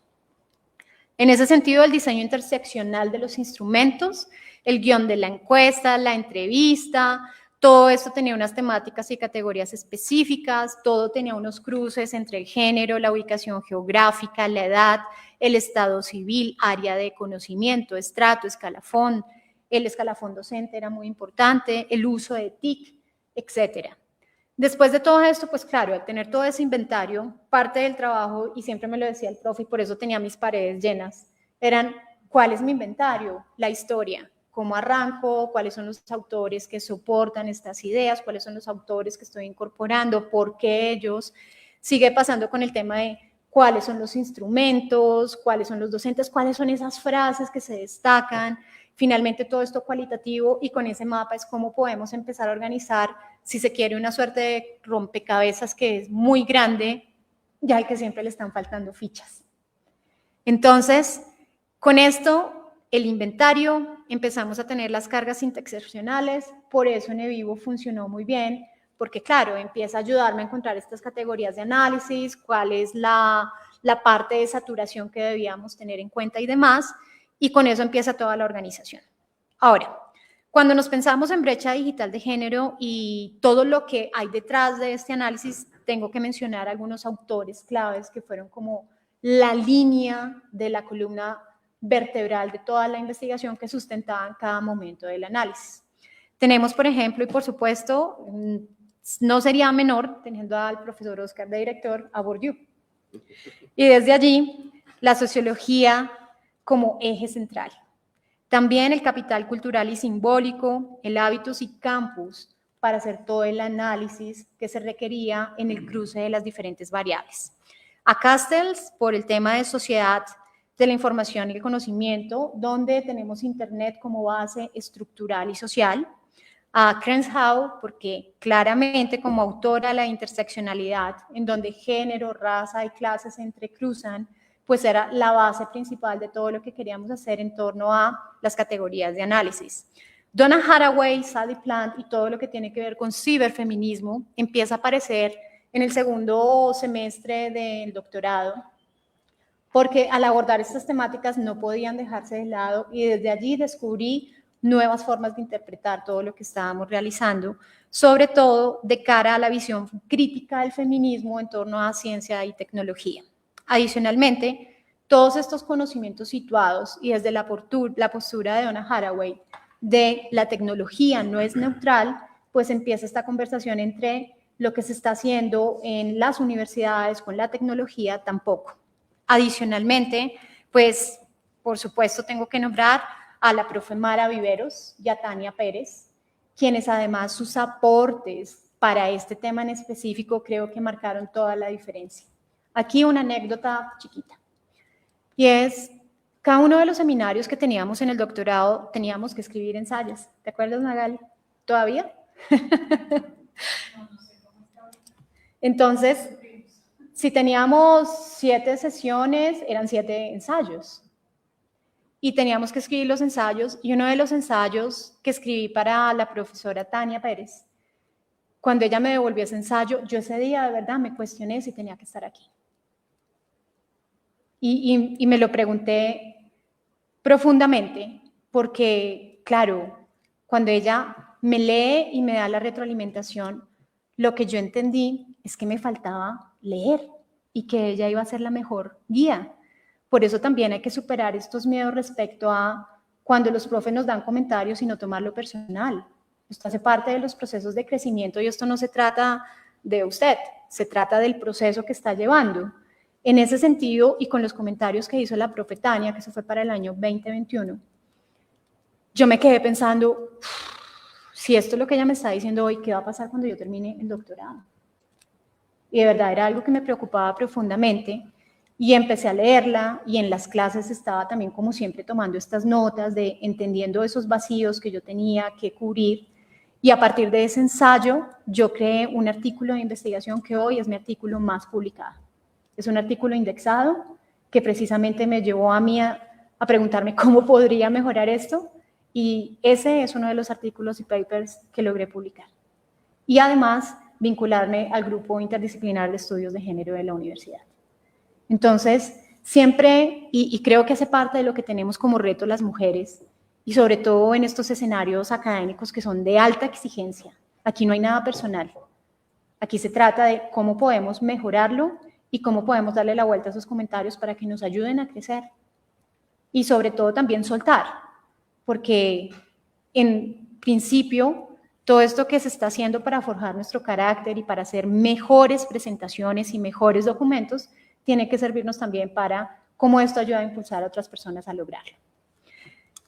En ese sentido, el diseño interseccional de los instrumentos, el guión de la encuesta, la entrevista, todo esto tenía unas temáticas y categorías específicas, todo tenía unos cruces entre el género, la ubicación geográfica, la edad, el estado civil, área de conocimiento, estrato, escalafón, el escalafón docente era muy importante, el uso de TIC, etcétera. Después de todo esto, pues claro, al tener todo ese inventario, parte del trabajo, y siempre me lo decía el profe, y por eso tenía mis paredes llenas, eran ¿cuál es mi inventario? La historia. ¿Cómo arranco? ¿Cuáles son los autores que soportan estas ideas? ¿Cuáles son los autores que estoy incorporando? ¿Por qué ellos? Sigue pasando con el tema de cuáles son los instrumentos, cuáles son los docentes, cuáles son esas frases que se destacan. Finalmente todo esto cualitativo, y con ese mapa es cómo podemos empezar a organizar, si se quiere, una suerte de rompecabezas que es muy grande y al que siempre le están faltando fichas. Entonces, con esto, el inventario, empezamos a tener las cargas interseccionales, por eso en eVivo funcionó muy bien, porque claro, empieza a ayudarme a encontrar estas categorías de análisis, cuál es la parte de saturación que debíamos tener en cuenta y demás, y con eso empieza toda la organización. Ahora, cuando nos pensamos en brecha digital de género y todo lo que hay detrás de este análisis, tengo que mencionar algunos autores claves que fueron como la línea de la columna vertebral de toda la investigación que sustentaban cada momento del análisis. Tenemos, por ejemplo, y por supuesto, no sería menor, teniendo al profesor Oscar de director, a Bourdieu. Y desde allí, la sociología como eje central. También el capital cultural y simbólico, el hábitos y campus, para hacer todo el análisis que se requería en el cruce de las diferentes variables. A Castells, por el tema de sociedad de la información y el conocimiento, donde tenemos Internet como base estructural y social. A Crenshaw, porque claramente como autora de la interseccionalidad, en donde género, raza y clases se entrecruzan, pues era la base principal de todo lo que queríamos hacer en torno a las categorías de análisis. Donna Haraway, Sally Plant y todo lo que tiene que ver con ciberfeminismo empieza a aparecer en el segundo semestre del doctorado, porque al abordar estas temáticas no podían dejarse de lado, y desde allí descubrí nuevas formas de interpretar todo lo que estábamos realizando, sobre todo de cara a la visión crítica del feminismo en torno a ciencia y tecnología. Adicionalmente, todos estos conocimientos situados y desde la postura de Donna Haraway de la tecnología no es neutral, pues empieza esta conversación entre lo que se está haciendo en las universidades con la tecnología tampoco. Adicionalmente, pues, por supuesto, tengo que nombrar a la profe Mara Viveros y a Tania Pérez, quienes además sus aportes para este tema en específico creo que marcaron toda la diferencia. Aquí una anécdota chiquita, y es, cada uno de los seminarios que teníamos en el doctorado teníamos que escribir ensayos. ¿Te acuerdas, Magali? ¿Todavía? Entonces, si teníamos 7 sesiones, eran 7 ensayos. Y teníamos que escribir los ensayos, y uno de los ensayos que escribí para la profesora Tania Pérez, cuando ella me devolvió ese ensayo, yo ese día de verdad me cuestioné si tenía que estar aquí. Y me lo pregunté profundamente, porque, claro, cuando ella me lee y me da la retroalimentación, lo que yo entendí es que me faltaba leer y que ella iba a ser la mejor guía. Por eso también hay que superar estos miedos respecto a cuando los profes nos dan comentarios y no tomarlo personal. Esto hace parte de los procesos de crecimiento y esto no se trata de usted, se trata del proceso que está llevando. En ese sentido, y con los comentarios que hizo la profe Tania, que eso fue para el año 2021, yo me quedé pensando, si esto es lo que ella me está diciendo hoy, ¿qué va a pasar cuando yo termine el doctorado? Y de verdad era algo que me preocupaba profundamente. y empecé a leerla y en las clases estaba también como siempre tomando estas notas de entendiendo esos vacíos que yo tenía que cubrir y a partir de ese ensayo yo creé un artículo de investigación que hoy es mi artículo más publicado. Es un artículo indexado que precisamente me llevó a mí a preguntarme cómo podría mejorar esto y ese es uno de los artículos y papers que logré publicar. Y además vincularme al grupo interdisciplinar de estudios de género de la universidad. Entonces, siempre, y creo que hace parte de lo que tenemos como reto las mujeres, y sobre todo en estos escenarios académicos que son de alta exigencia. Aquí no hay nada personal. Aquí se trata de cómo podemos mejorarlo y cómo podemos darle la vuelta a esos comentarios para que nos ayuden a crecer. Y sobre todo también soltar, porque en principio todo esto que se está haciendo para forjar nuestro carácter y para hacer mejores presentaciones y mejores documentos, tiene que servirnos también para cómo esto ayuda a impulsar a otras personas a lograrlo.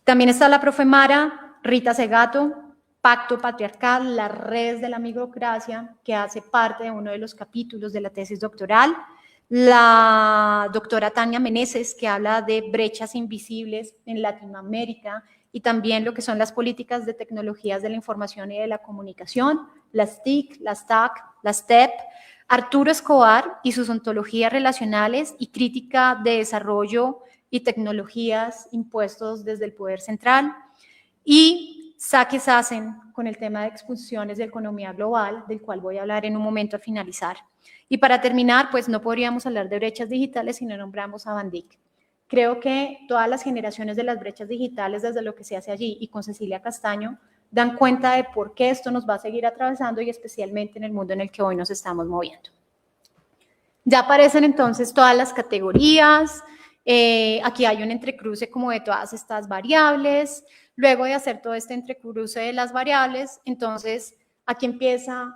También está la profe Mara, Rita Segato, Pacto Patriarcal, las redes de la microcracia, que hace parte de uno de los capítulos de la tesis doctoral, la doctora Tania Meneses, que habla de brechas invisibles en Latinoamérica, y también lo que son las políticas de tecnologías de la información y de la comunicación, las TIC, las TAC, las TEP, Arturo Escobar y sus ontologías relacionales y crítica de desarrollo y tecnologías impuestos desde el poder central, y Saki Sassen con el tema de expulsiones de economía global, del cual voy a hablar en un momento al finalizar. Y para terminar, pues no podríamos hablar de brechas digitales si no nombramos a Van Dyck. Creo que todas las generaciones de las brechas digitales, desde lo que se hace allí y con Cecilia Castaño, dan cuenta de por qué esto nos va a seguir atravesando y especialmente en el mundo en el que hoy nos estamos moviendo. Ya aparecen entonces todas las categorías, aquí hay un entrecruce como de todas estas variables. Luego de hacer todo este entrecruce de las variables, entonces aquí empieza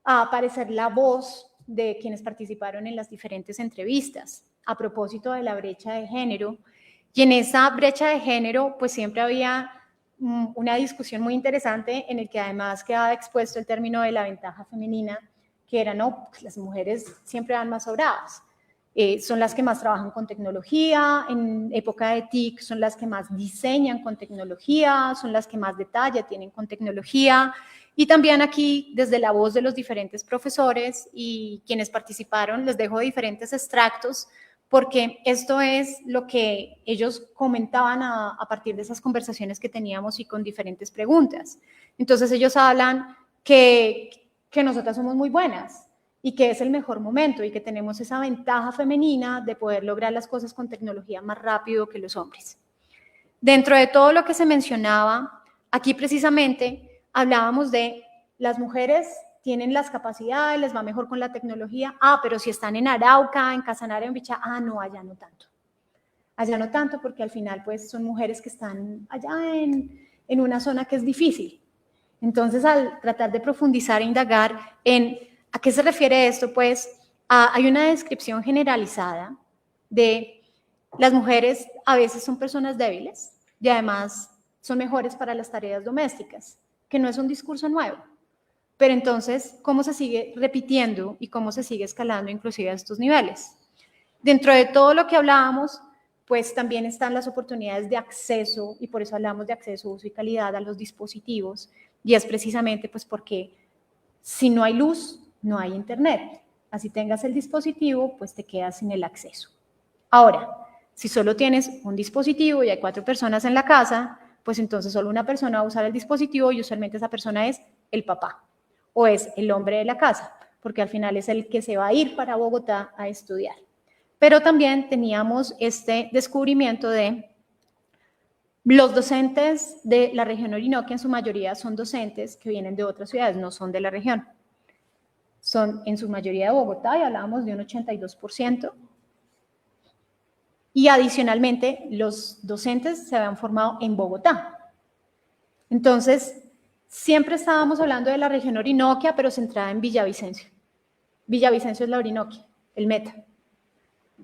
a aparecer la voz de quienes participaron en las diferentes entrevistas a propósito de la brecha de género. Y en esa brecha de género, pues siempre había una discusión muy interesante en el que además quedaba expuesto el término de la ventaja femenina, que era, no, pues las mujeres siempre van más sobradas. Son las que más trabajan con tecnología, en época de TIC son las que más diseñan con tecnología, son las que más detalle tienen con tecnología, y también aquí, desde la voz de los diferentes profesores y quienes participaron, les dejo diferentes extractos, porque esto es lo que ellos comentaban a partir de esas conversaciones que teníamos y con diferentes preguntas. Entonces ellos hablan que nosotras somos muy buenas, y que es el mejor momento y que tenemos esa ventaja femenina de poder lograr las cosas con tecnología más rápido que los hombres. Dentro de todo lo que se mencionaba, aquí precisamente hablábamos de las mujeres tienen las capacidades, les va mejor con la tecnología, pero si están en Arauca, en Casanare, en Bichá, no, allá no tanto. Allá no tanto porque al final pues son mujeres que están allá en una zona que es difícil. Entonces, al tratar de profundizar e indagar en ¿a qué se refiere esto? Pues hay una descripción generalizada de las mujeres a veces son personas débiles y además son mejores para las tareas domésticas, que no es un discurso nuevo. Pero entonces, ¿cómo se sigue repitiendo y cómo se sigue escalando inclusive a estos niveles? Dentro de todo lo que hablábamos, pues también están las oportunidades de acceso, y por eso hablamos de acceso, uso y calidad a los dispositivos, y es precisamente pues porque si no hay luz, no hay internet. Así tengas el dispositivo, pues te quedas sin el acceso. Ahora, si solo tienes un dispositivo y hay 4 personas en la casa, pues entonces solo una persona va a usar el dispositivo y usualmente esa persona es el papá o es el hombre de la casa, porque al final es el que se va a ir para Bogotá a estudiar. Pero también teníamos este descubrimiento de los docentes de la región Orinoquia, en su mayoría son docentes que vienen de otras ciudades, no son de la región. Son en su mayoría de Bogotá y hablábamos de un 82%. Y adicionalmente, los docentes se habían formado en Bogotá. Entonces, siempre estábamos hablando de la región Orinoquia, pero centrada en Villavicencio. Villavicencio es la Orinoquia, el meta.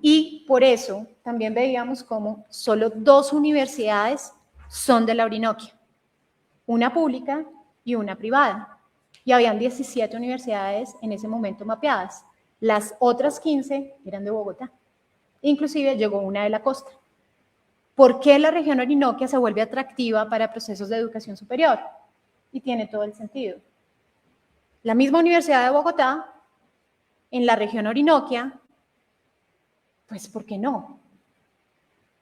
Y por eso también veíamos como solo 2 universidades son de la Orinoquia, una pública y una privada. Y habían 17 universidades en ese momento mapeadas. Las otras 15 eran de Bogotá. inclusive llegó una de la costa. ¿Por qué la región Orinoquia se vuelve atractiva para procesos de educación superior? Y tiene todo el sentido. La misma Universidad de Bogotá, en la región Orinoquia, pues ¿por qué no?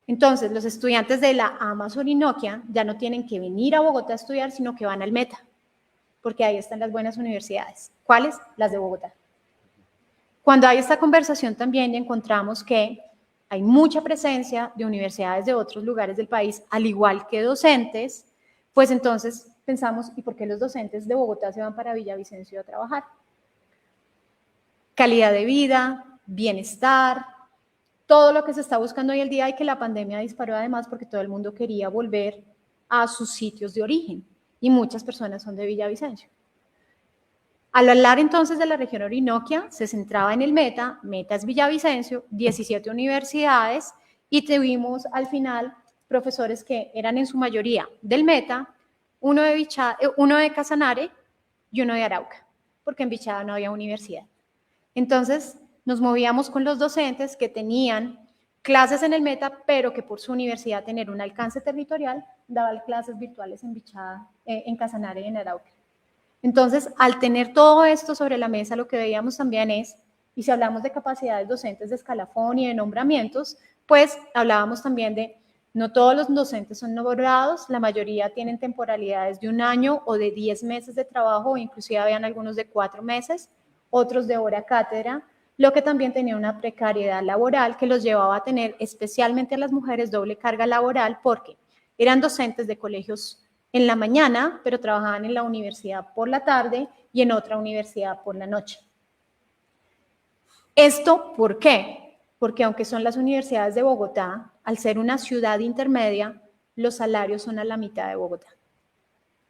Entonces, los estudiantes de la AMAS Orinoquia ya no tienen que venir a Bogotá a estudiar, sino que van al Meta, porque ahí están las buenas universidades. ¿Cuáles? Las de Bogotá. Cuando hay esta conversación también encontramos que hay mucha presencia de universidades de otros lugares del país, al igual que docentes, pues entonces pensamos, ¿y por qué los docentes de Bogotá se van para Villavicencio a trabajar? Calidad de vida, bienestar, todo lo que se está buscando hoy en día y que la pandemia disparó además porque todo el mundo quería volver a sus sitios de origen y muchas personas son de Villavicencio. Al hablar entonces de la región Orinoquia, se centraba en el Meta es Villavicencio, 17 universidades y tuvimos al final profesores que eran en su mayoría del Meta, uno de Casanare y uno de Arauca, porque en Bichada no había universidad. Entonces nos movíamos con los docentes que tenían clases en el Meta, pero que por su universidad tener un alcance territorial, daban clases virtuales en Bichada, en Casanare y en Arauca. Entonces, al tener todo esto sobre la mesa, lo que veíamos también es, y si hablamos de capacidades docentes de escalafón y de nombramientos, pues hablábamos también de, no todos los docentes son nombrados, la mayoría tienen temporalidades de 1 año o de 10 meses de trabajo, o inclusive habían algunos de 4 meses, otros de hora cátedra, lo que también tenía una precariedad laboral que los llevaba a tener, especialmente a las mujeres, doble carga laboral, porque eran docentes de colegios en la mañana, pero trabajaban en la universidad por la tarde y en otra universidad por la noche. ¿Esto por qué? Porque aunque son las universidades de Bogotá, al ser una ciudad intermedia, los salarios son a la mitad de Bogotá.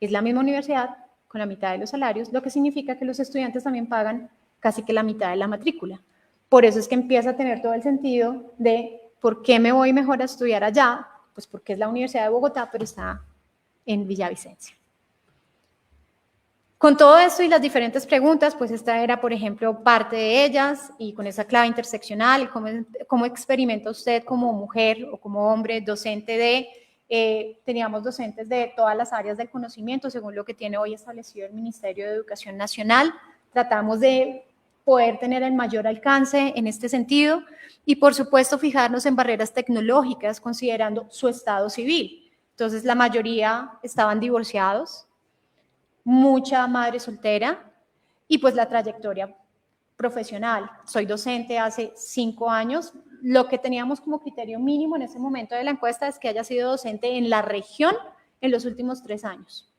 Es la misma universidad con la mitad de los salarios, lo que significa que los estudiantes también pagan casi que la mitad de la matrícula. Por eso es que empieza a tener todo el sentido de ¿por qué me voy mejor a estudiar allá? Pues porque es la Universidad de Bogotá, pero está en Villavicencio. Con todo esto y las diferentes preguntas, pues esta era, por ejemplo, parte de ellas, y con esa clave interseccional, cómo experimenta usted como mujer o como hombre docente teníamos docentes de todas las áreas del conocimiento, según lo que tiene hoy establecido el Ministerio de Educación Nacional. Tratamos de poder tener el mayor alcance en este sentido, y por supuesto fijarnos en barreras tecnológicas, considerando su estado civil. Entonces, la mayoría estaban divorciados, mucha madre soltera y pues la trayectoria profesional. Soy docente hace 5 años. Lo que teníamos como criterio mínimo en ese momento de la encuesta es que haya sido docente en la región en los últimos 3 años.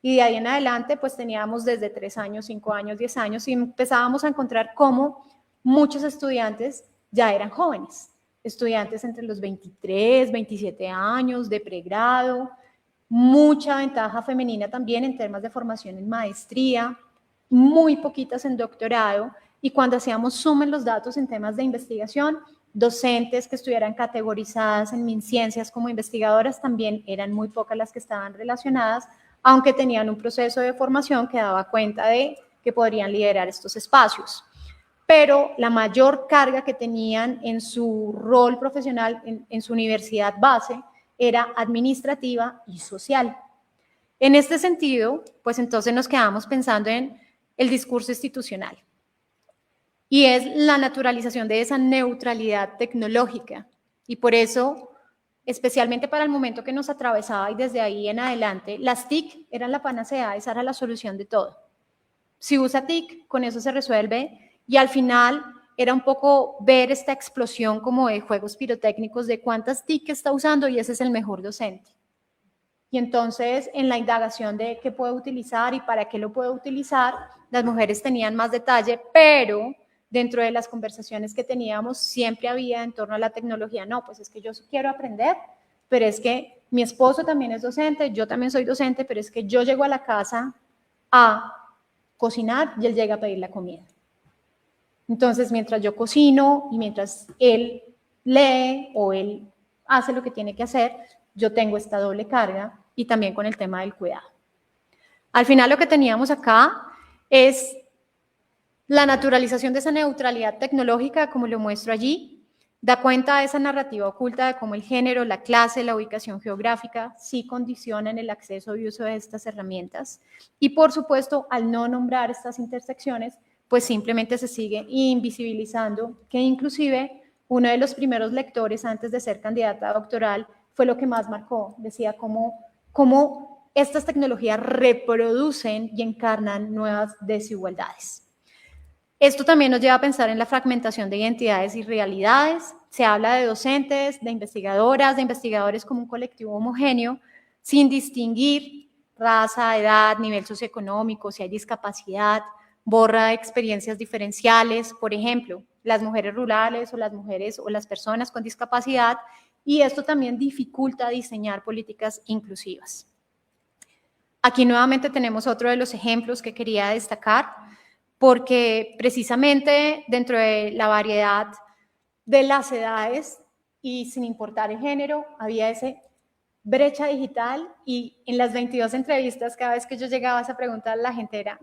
Y de ahí en adelante, pues teníamos desde 3 años, 5 años, 10 años y empezábamos a encontrar cómo muchos estudiantes ya eran jóvenes. Estudiantes entre los 23, 27 años, de pregrado, mucha ventaja femenina también en temas de formación en maestría, muy poquitas en doctorado, y cuando hacíamos suma en los datos en temas de investigación, docentes que estuvieran categorizadas en MinCiencias como investigadoras también eran muy pocas las que estaban relacionadas, aunque tenían un proceso de formación que daba cuenta de que podrían liderar estos espacios. Pero la mayor carga que tenían en su rol profesional, en su universidad base, era administrativa y social. En este sentido, pues entonces nos quedamos pensando en el discurso institucional. Y es la naturalización de esa neutralidad tecnológica. Y por eso, especialmente para el momento que nos atravesaba y desde ahí en adelante, las TIC eran la panacea, esa era la solución de todo. Si usa TIC, con eso se resuelve. Y al final era un poco ver esta explosión como de juegos pirotécnicos de cuántas TIC está usando y ese es el mejor docente. Y entonces en la indagación de qué puedo utilizar y para qué lo puedo utilizar, las mujeres tenían más detalle, pero dentro de las conversaciones que teníamos siempre había en torno a la tecnología, no, pues es que yo quiero aprender, pero es que mi esposo también es docente, yo también soy docente, pero es que yo llego a la casa a cocinar y él llega a pedir la comida. Entonces, mientras yo cocino y mientras él lee o él hace lo que tiene que hacer, yo tengo esta doble carga y también con el tema del cuidado. Al final lo que teníamos acá es la naturalización de esa neutralidad tecnológica, como lo muestro allí, da cuenta de esa narrativa oculta de cómo el género, la clase, la ubicación geográfica sí condicionan el acceso y uso de estas herramientas. Y por supuesto, al no nombrar estas intersecciones, pues simplemente se sigue invisibilizando, que inclusive uno de los primeros lectores antes de ser candidata doctoral fue lo que más marcó, decía cómo estas tecnologías reproducen y encarnan nuevas desigualdades. Esto también nos lleva a pensar en la fragmentación de identidades y realidades. Se habla de docentes, de investigadoras, de investigadores como un colectivo homogéneo, sin distinguir raza, edad, nivel socioeconómico, si hay discapacidad, borra experiencias diferenciales, por ejemplo, las mujeres rurales o las mujeres o las personas con discapacidad, y esto también dificulta diseñar políticas inclusivas. Aquí nuevamente tenemos otro de los ejemplos que quería destacar, porque precisamente dentro de la variedad de las edades y sin importar el género, había esa brecha digital, y en las 22 entrevistas, cada vez que yo llegaba a esa pregunta, la gente era,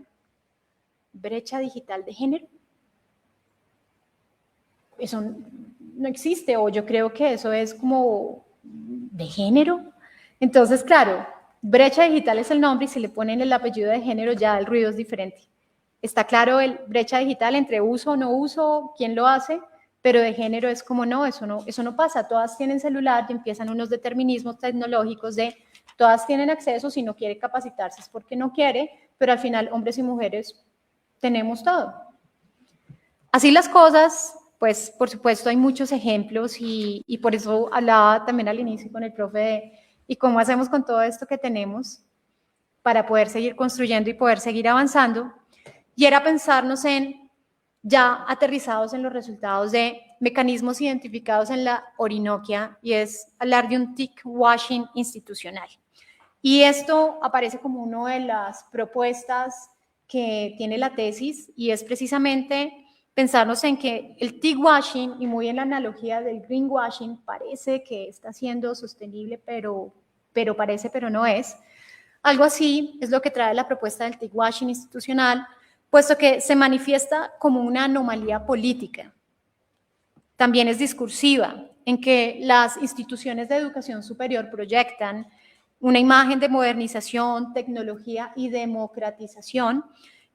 ¿brecha digital de género? Eso no existe, o yo creo que eso es como de género. Entonces, claro, brecha digital es el nombre, y si le ponen el apellido de género ya el ruido es diferente. Está claro el brecha digital entre uso o no uso, quién lo hace, pero de género es como no, eso no pasa. Todas tienen celular y empiezan unos determinismos tecnológicos de todas tienen acceso, si no quiere capacitarse es porque no quiere, pero al final hombres y mujeres tenemos todo. Así las cosas, pues por supuesto hay muchos ejemplos, y por eso hablaba también al inicio con el profe de ¿y cómo hacemos con todo esto que tenemos para poder seguir construyendo y poder seguir avanzando? Y era pensarnos en, ya aterrizados en los resultados de mecanismos identificados en la Orinoquia, y es hablar de un tick washing institucional. Y esto aparece como una de las propuestas que tiene la tesis, y es precisamente pensarnos en que el tick washing, y muy en la analogía del greenwashing, parece que está siendo sostenible, pero parece, pero no es. Algo así es lo que trae la propuesta del tick washing institucional, puesto que se manifiesta como una anomalía política. También es discursiva, en que las instituciones de educación superior proyectan una imagen de modernización, tecnología y democratización,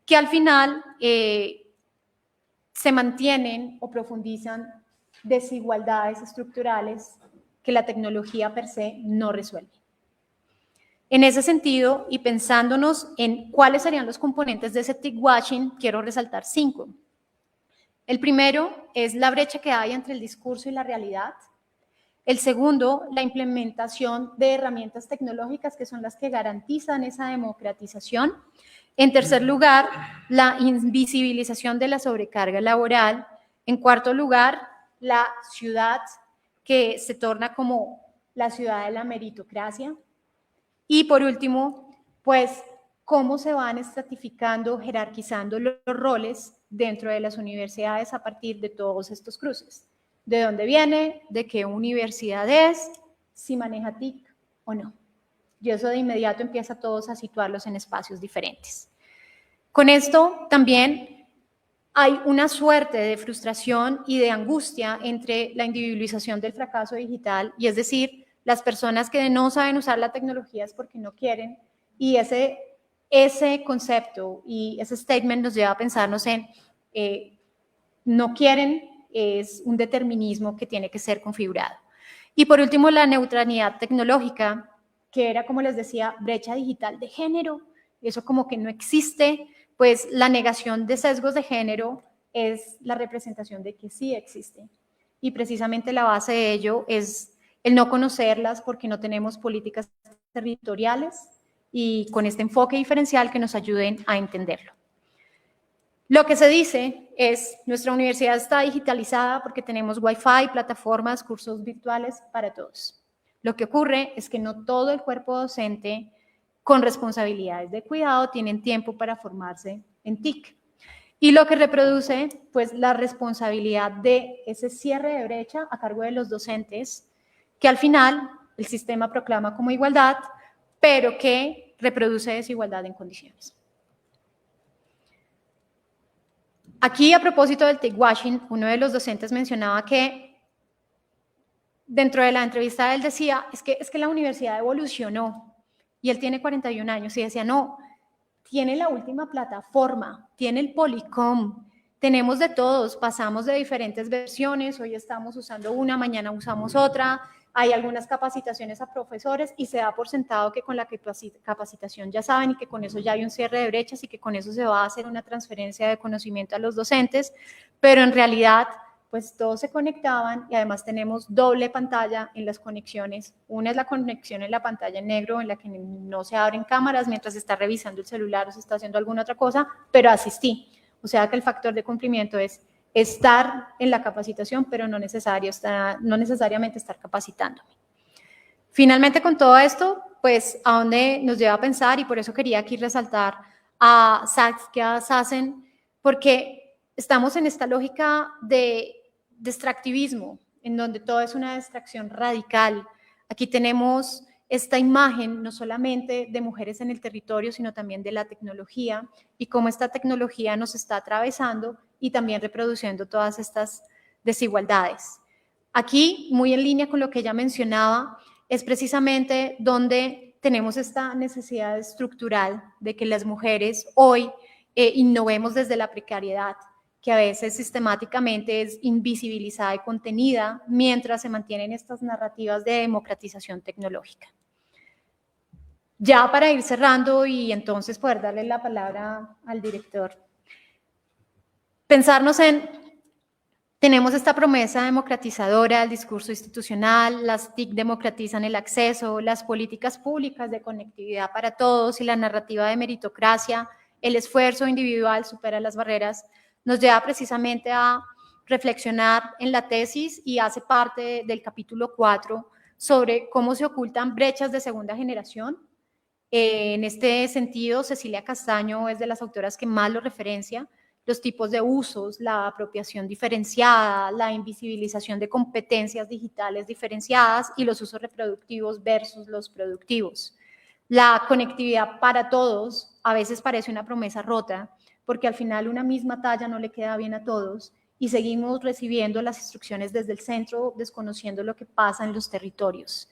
que al final se mantienen o profundizan desigualdades estructurales que la tecnología per se no resuelve. En ese sentido, y pensándonos en cuáles serían los componentes de ese tick washing, quiero resaltar 5. El primero es la brecha que hay entre el discurso y la realidad. El segundo, la implementación de herramientas tecnológicas que son las que garantizan esa democratización. En tercer lugar, la invisibilización de la sobrecarga laboral. En cuarto lugar, la ciudad que se torna como la ciudad de la meritocracia. Y por último, pues, cómo se van estratificando, jerarquizando los roles dentro de las universidades a partir de todos estos cruces. ¿De dónde viene? ¿De qué universidad es? ¿Si maneja TIC o no? Y eso de inmediato empieza a todos a situarlos en espacios diferentes. Con esto también hay una suerte de frustración y de angustia entre la individualización del fracaso digital, y es decir, las personas que no saben usar la tecnología es porque no quieren, y ese concepto y ese statement nos lleva a pensarnos en no quieren es un determinismo que tiene que ser configurado. Y por último, la neutralidad tecnológica, que era, como les decía, brecha digital de género, eso como que no existe, pues la negación de sesgos de género es la representación de que sí existe. Y precisamente la base de ello es el no conocerlas porque no tenemos políticas territoriales y con este enfoque diferencial que nos ayuden a entenderlo. Lo que se dice es, nuestra universidad está digitalizada porque tenemos Wi-Fi, plataformas, cursos virtuales para todos. Lo que ocurre es que no todo el cuerpo docente con responsabilidades de cuidado tienen tiempo para formarse en TIC. Y lo que reproduce, pues, la responsabilidad de ese cierre de brecha a cargo de los docentes, que al final el sistema proclama como igualdad, pero que reproduce desigualdad en condiciones. Aquí, a propósito del tick washing, uno de los docentes mencionaba que dentro de la entrevista él decía, es que la universidad evolucionó, y él tiene 41 años, y decía, no, tiene la última plataforma, tiene el Polycom, tenemos de todos, pasamos de diferentes versiones, hoy estamos usando una, mañana usamos otra, hay algunas capacitaciones a profesores y se da por sentado que con la capacitación ya saben y que con eso ya hay un cierre de brechas y que con eso se va a hacer una transferencia de conocimiento a los docentes, pero en realidad pues todos se conectaban y además tenemos doble pantalla en las conexiones. Una es la conexión en la pantalla en negro en la que no se abren cámaras mientras se está revisando el celular o se está haciendo alguna otra cosa, pero asistí. O sea que el factor de cumplimiento es estar en la capacitación, pero no necesariamente estar capacitándome. Finalmente, con todo esto, pues a dónde nos lleva a pensar, y por eso quería aquí resaltar a Saskia Sassen, porque estamos en esta lógica de extractivismo, en donde todo es una extracción radical. Aquí tenemos esta imagen no solamente de mujeres en el territorio, sino también de la tecnología y cómo esta tecnología nos está atravesando y también reproduciendo todas estas desigualdades. Aquí, muy en línea con lo que ella mencionaba, es precisamente donde tenemos esta necesidad estructural de que las mujeres hoy innovemos desde la precariedad, que a veces sistemáticamente es invisibilizada y contenida mientras se mantienen estas narrativas de democratización tecnológica. Ya para ir cerrando y entonces poder darle la palabra al director, pensarnos en, tenemos esta promesa democratizadora, el discurso institucional, las TIC democratizan el acceso, las políticas públicas de conectividad para todos y la narrativa de meritocracia, el esfuerzo individual supera las barreras, nos lleva precisamente a reflexionar en la tesis y hace parte del capítulo 4 sobre cómo se ocultan brechas de segunda generación. En este sentido, Cecilia Castaño es de las autoras que más lo referencia, los tipos de usos, la apropiación diferenciada, la invisibilización de competencias digitales diferenciadas y los usos reproductivos versus los productivos. La conectividad para todos a veces parece una promesa rota, porque al final una misma talla no le queda bien a todos y seguimos recibiendo las instrucciones desde el centro, desconociendo lo que pasa en los territorios.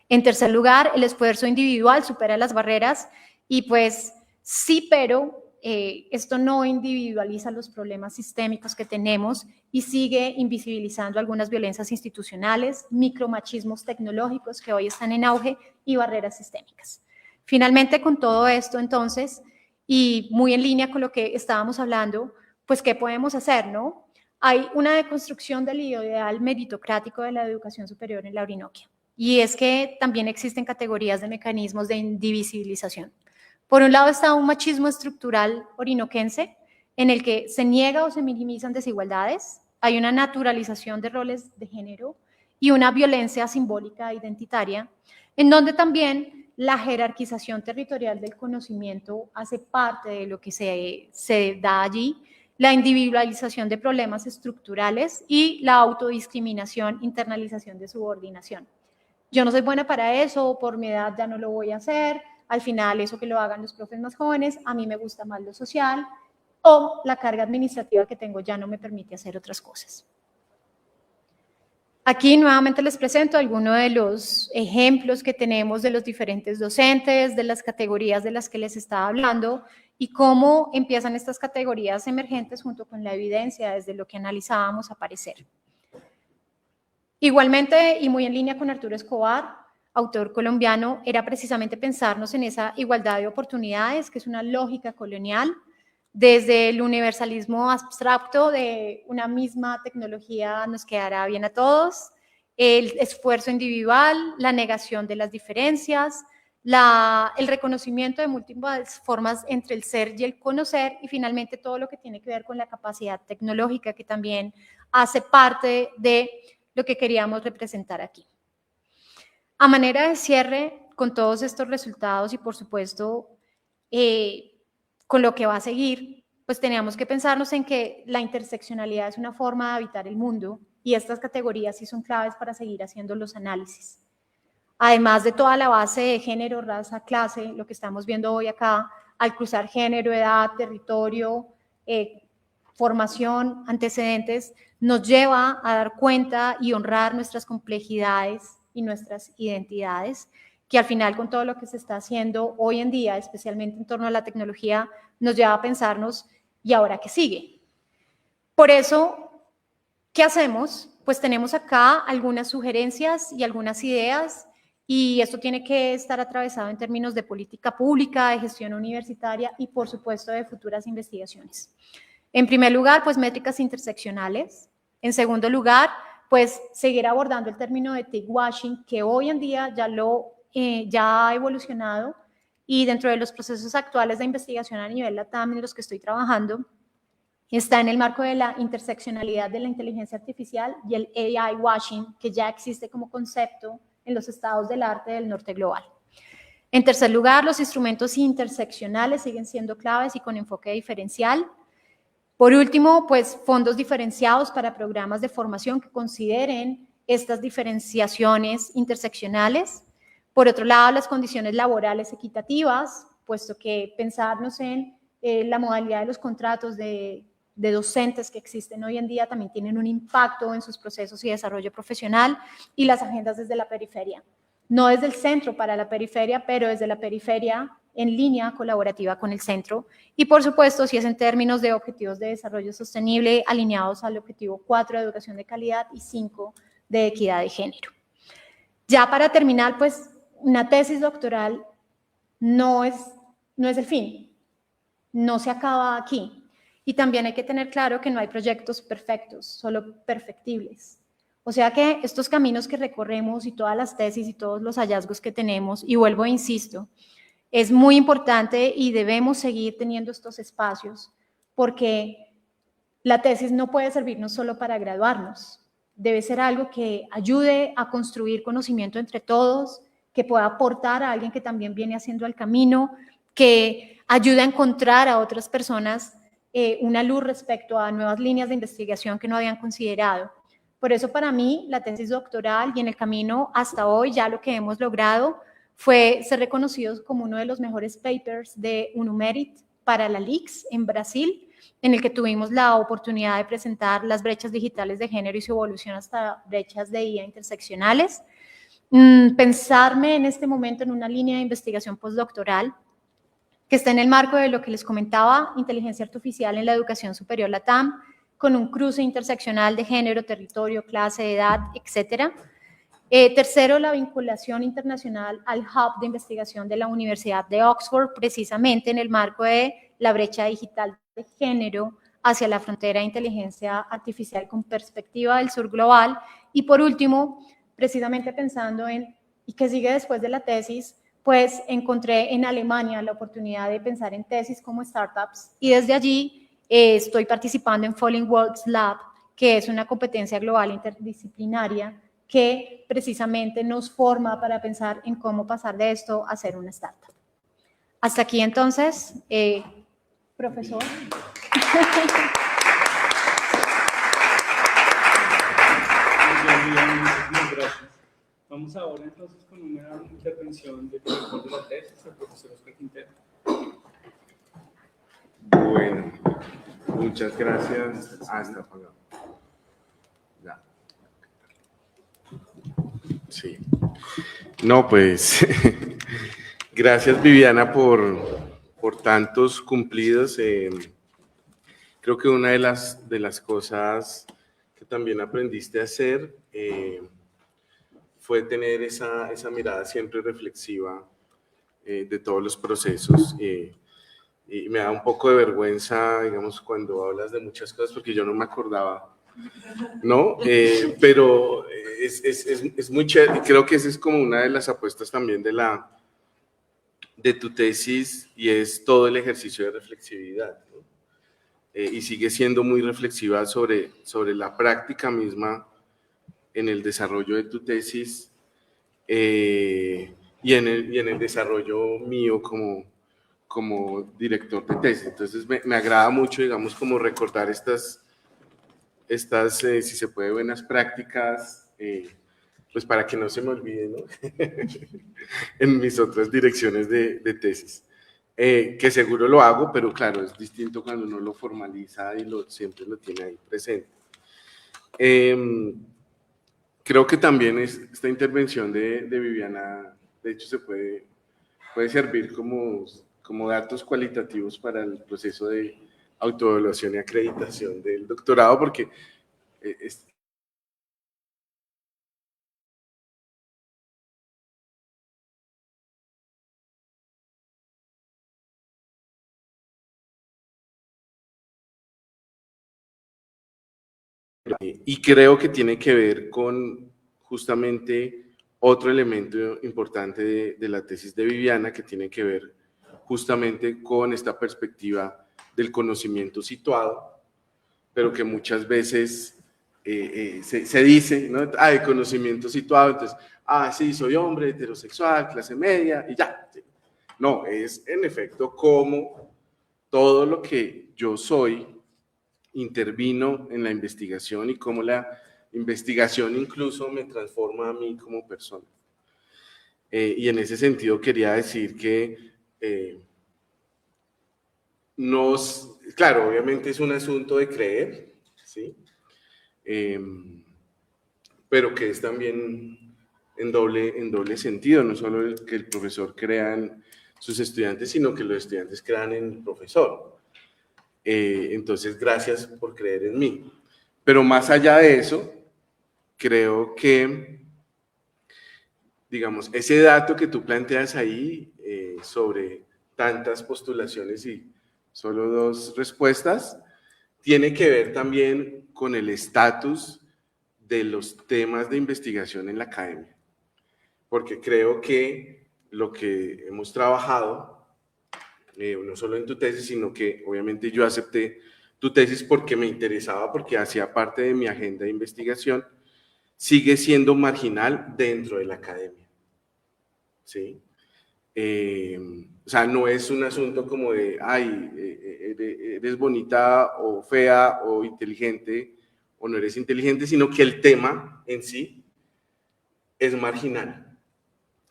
En tercer lugar, el esfuerzo individual supera las barreras y pues sí, pero esto no individualiza los problemas sistémicos que tenemos y sigue invisibilizando algunas violencias institucionales, micromachismos tecnológicos que hoy están en auge y barreras sistémicas. Finalmente, con todo esto, entonces, y muy en línea con lo que estábamos hablando, pues, ¿qué podemos hacer, no? Hay una deconstrucción del ideal meritocrático de la educación superior en la Orinoquia. Y es que también existen categorías de mecanismos de indivisibilización. Por un lado está un machismo estructural orinoquense, en el que se niega o se minimizan desigualdades, hay una naturalización de roles de género y una violencia simbólica identitaria, en donde también la jerarquización territorial del conocimiento hace parte de lo que se da allí, la individualización de problemas estructurales y la autodiscriminación, internalización de subordinación. Yo no soy buena para eso, por mi edad ya no lo voy a hacer, al final eso que lo hagan los profes más jóvenes, a mí me gusta más lo social, o la carga administrativa que tengo ya no me permite hacer otras cosas. Aquí nuevamente les presento algunos de los ejemplos que tenemos de los diferentes docentes, de las categorías de las que les estaba hablando y cómo empiezan estas categorías emergentes junto con la evidencia desde lo que analizábamos a aparecer. Igualmente, y muy en línea con Arturo Escobar, autor colombiano, era precisamente pensarnos en esa igualdad de oportunidades, que es una lógica colonial, desde el universalismo abstracto de una misma tecnología nos quedará bien a todos, el esfuerzo individual, la negación de las diferencias, el reconocimiento de múltiples formas entre el ser y el conocer, y finalmente todo lo que tiene que ver con la capacidad tecnológica, que también hace parte de lo que queríamos representar aquí. A manera de cierre, con todos estos resultados y por supuesto con lo que va a seguir, pues teníamos que pensarnos en que la interseccionalidad es una forma de habitar el mundo y estas categorías sí son claves para seguir haciendo los análisis. Además de toda la base de género, raza, clase, lo que estamos viendo hoy acá, al cruzar género, edad, territorio, formación, antecedentes, nos lleva a dar cuenta y honrar nuestras complejidades y nuestras identidades, que al final con todo lo que se está haciendo hoy en día, especialmente en torno a la tecnología, nos lleva a pensarnos, ¿y ahora qué sigue? Por eso, ¿qué hacemos? Pues tenemos acá algunas sugerencias y algunas ideas, y esto tiene que estar atravesado en términos de política pública, de gestión universitaria y, por supuesto, de futuras investigaciones. En primer lugar, pues métricas interseccionales. En segundo lugar, pues seguir abordando el término de TIC washing, que hoy en día ya ha evolucionado, y dentro de los procesos actuales de investigación a nivel LATAM en los que estoy trabajando, está en el marco de la interseccionalidad de la inteligencia artificial y el AI washing, que ya existe como concepto en los estados del arte del norte global. En tercer lugar, los instrumentos interseccionales siguen siendo claves y con enfoque diferencial. Por último, pues fondos diferenciados para programas de formación que consideren estas diferenciaciones interseccionales. Por otro lado, las condiciones laborales equitativas, puesto que pensarnos en la modalidad de los contratos de docentes que existen hoy en día también tienen un impacto en sus procesos y desarrollo profesional, y las agendas desde la periferia. No desde el centro para la periferia, pero desde la periferia en línea colaborativa con el centro. Y por supuesto, si es en términos de objetivos de desarrollo sostenible alineados al objetivo 4 de educación de calidad y 5 de equidad de género. Ya para terminar, pues una tesis doctoral no es el fin, no se acaba aquí. Y también hay que tener claro que no hay proyectos perfectos, solo perfectibles. O sea que estos caminos que recorremos y todas las tesis y todos los hallazgos que tenemos, y vuelvo e insisto, es muy importante y debemos seguir teniendo estos espacios, porque la tesis no puede servirnos solo para graduarnos, debe ser algo que ayude a construir conocimiento entre todos, que pueda aportar a alguien que también viene haciendo el camino, que ayude a encontrar a otras personas una luz respecto a nuevas líneas de investigación que no habían considerado. Por eso para mí la tesis doctoral y en el camino hasta hoy ya lo que hemos logrado fue ser reconocidos como uno de los mejores papers de UNUMERIT para la LICS en Brasil, en el que tuvimos la oportunidad de presentar las brechas digitales de género y su evolución hasta brechas de IA interseccionales. Pensarme en este momento en una línea de investigación postdoctoral que está en el marco de lo que les comentaba, inteligencia artificial en la educación superior LATAM, con un cruce interseccional de género, territorio, clase, edad, etc. Tercero, la vinculación internacional al Hub de Investigación de la Universidad de Oxford, precisamente en el marco de la brecha digital de género hacia la frontera de inteligencia artificial con perspectiva del sur global. Y por último, precisamente pensando en ¿y qué sigue después de la tesis? Pues encontré en Alemania la oportunidad de pensar en tesis como startups, y desde allí estoy participando en Falling Worlds Lab, que es una competencia global interdisciplinaria que precisamente nos forma para pensar en cómo pasar de esto a ser una startup. Hasta aquí entonces, profesor. Muchas gracias. Vamos ahora entonces con una intervención del director de la tesis, el profesor Oscar Quintero. Bueno, muchas gracias. Está apagado. Ya. Sí. No, pues, gracias Viviana por tantos cumplidos. Creo que una de las cosas que también aprendiste a hacer fue tener esa mirada siempre reflexiva de todos los procesos. Y me da un poco de vergüenza, digamos, cuando hablas de muchas cosas, porque yo no me acordaba, ¿no? Pero es muy chévere, y creo que esa es como una de las apuestas también de tu tesis, y es todo el ejercicio de reflexividad, ¿no? Y sigue siendo muy reflexiva sobre la práctica misma en el desarrollo de tu tesis y en el desarrollo mío como director de tesis. Entonces me agrada mucho, digamos, como recordar estas si se puede, buenas prácticas, pues para que no se me olvide, ¿no? En mis otras direcciones de tesis. que seguro lo hago, pero claro, es distinto cuando uno lo formaliza y siempre lo tiene ahí presente. Creo que también esta intervención de Viviana, de hecho, se puede servir como datos cualitativos para el proceso de autoevaluación y acreditación del doctorado, porque y creo que tiene que ver con justamente otro elemento importante de la tesis de Viviana, que tiene que ver justamente con esta perspectiva del conocimiento situado, pero que muchas veces se dice, ¿no? El conocimiento situado, entonces, sí, soy hombre, heterosexual, clase media, y ya. No, es en efecto como todo lo que yo soy intervino en la investigación y cómo la investigación incluso me transforma a mí como persona. Y en ese sentido quería decir que claro, obviamente es un asunto de creer, ¿sí? Pero que es también en doble sentido, no solo que el profesor crea en sus estudiantes, sino que los estudiantes crean en el profesor. Entonces, gracias por creer en mí. Pero más allá de eso, creo que, digamos, ese dato que tú planteas ahí sobre tantas postulaciones y solo 2 respuestas, tiene que ver también con el estatus de los temas de investigación en la academia. Porque creo que lo que hemos trabajado, no solo en tu tesis, sino que obviamente yo acepté tu tesis porque me interesaba, porque hacía parte de mi agenda de investigación, sigue siendo marginal dentro de la academia, ¿sí? O sea, no es un asunto como de, eres bonita o fea o inteligente o no eres inteligente, sino que el tema en sí es marginal.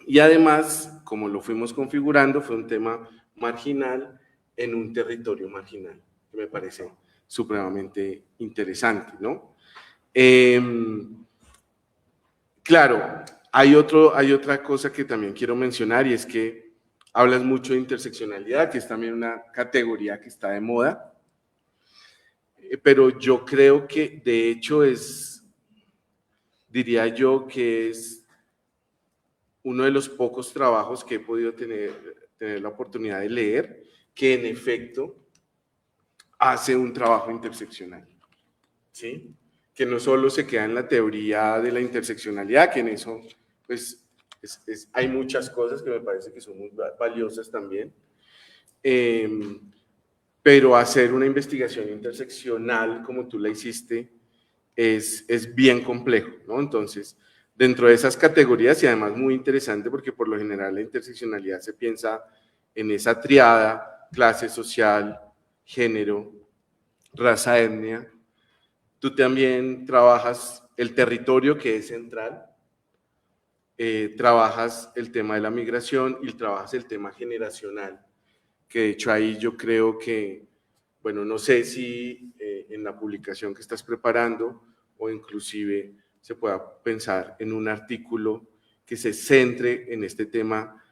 Y además, como lo fuimos configurando, fue un tema marginal en un territorio marginal, que me parece supremamente interesante, ¿no? Claro, hay otra cosa que también quiero mencionar, y es que hablas mucho de interseccionalidad, que es también una categoría que está de moda, pero yo creo que de hecho diría yo que es uno de los pocos trabajos que he podido tener la oportunidad de leer, que en efecto hace un trabajo interseccional, ¿sí? Que no solo se queda en la teoría de la interseccionalidad, que en eso pues hay muchas cosas que me parece que son muy valiosas también, pero hacer una investigación interseccional como tú la hiciste es bien complejo, ¿no? Entonces, dentro de esas categorías, y además muy interesante porque por lo general la interseccionalidad se piensa en esa triada, clase social, género, raza, etnia. Tú también trabajas el territorio, que es central, trabajas el tema de la migración y trabajas el tema generacional, que de hecho ahí yo creo que, bueno, no sé si en la publicación que estás preparando o inclusive se pueda pensar en un artículo que se centre en este tema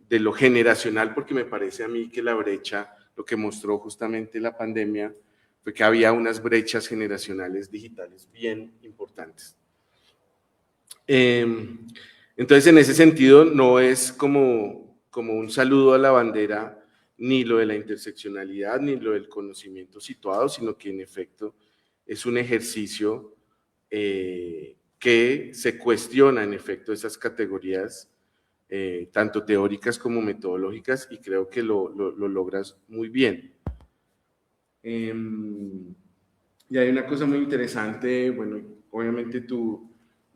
de lo generacional, porque me parece a mí que la brecha, lo que mostró justamente la pandemia, fue que había unas brechas generacionales digitales bien importantes. Entonces, en ese sentido, no es como un saludo a la bandera ni lo de la interseccionalidad, ni lo del conocimiento situado, sino que en efecto es un ejercicio que se cuestiona en efecto esas categorías, tanto teóricas como metodológicas, y creo que lo logras muy bien. Y hay una cosa muy interesante, bueno, obviamente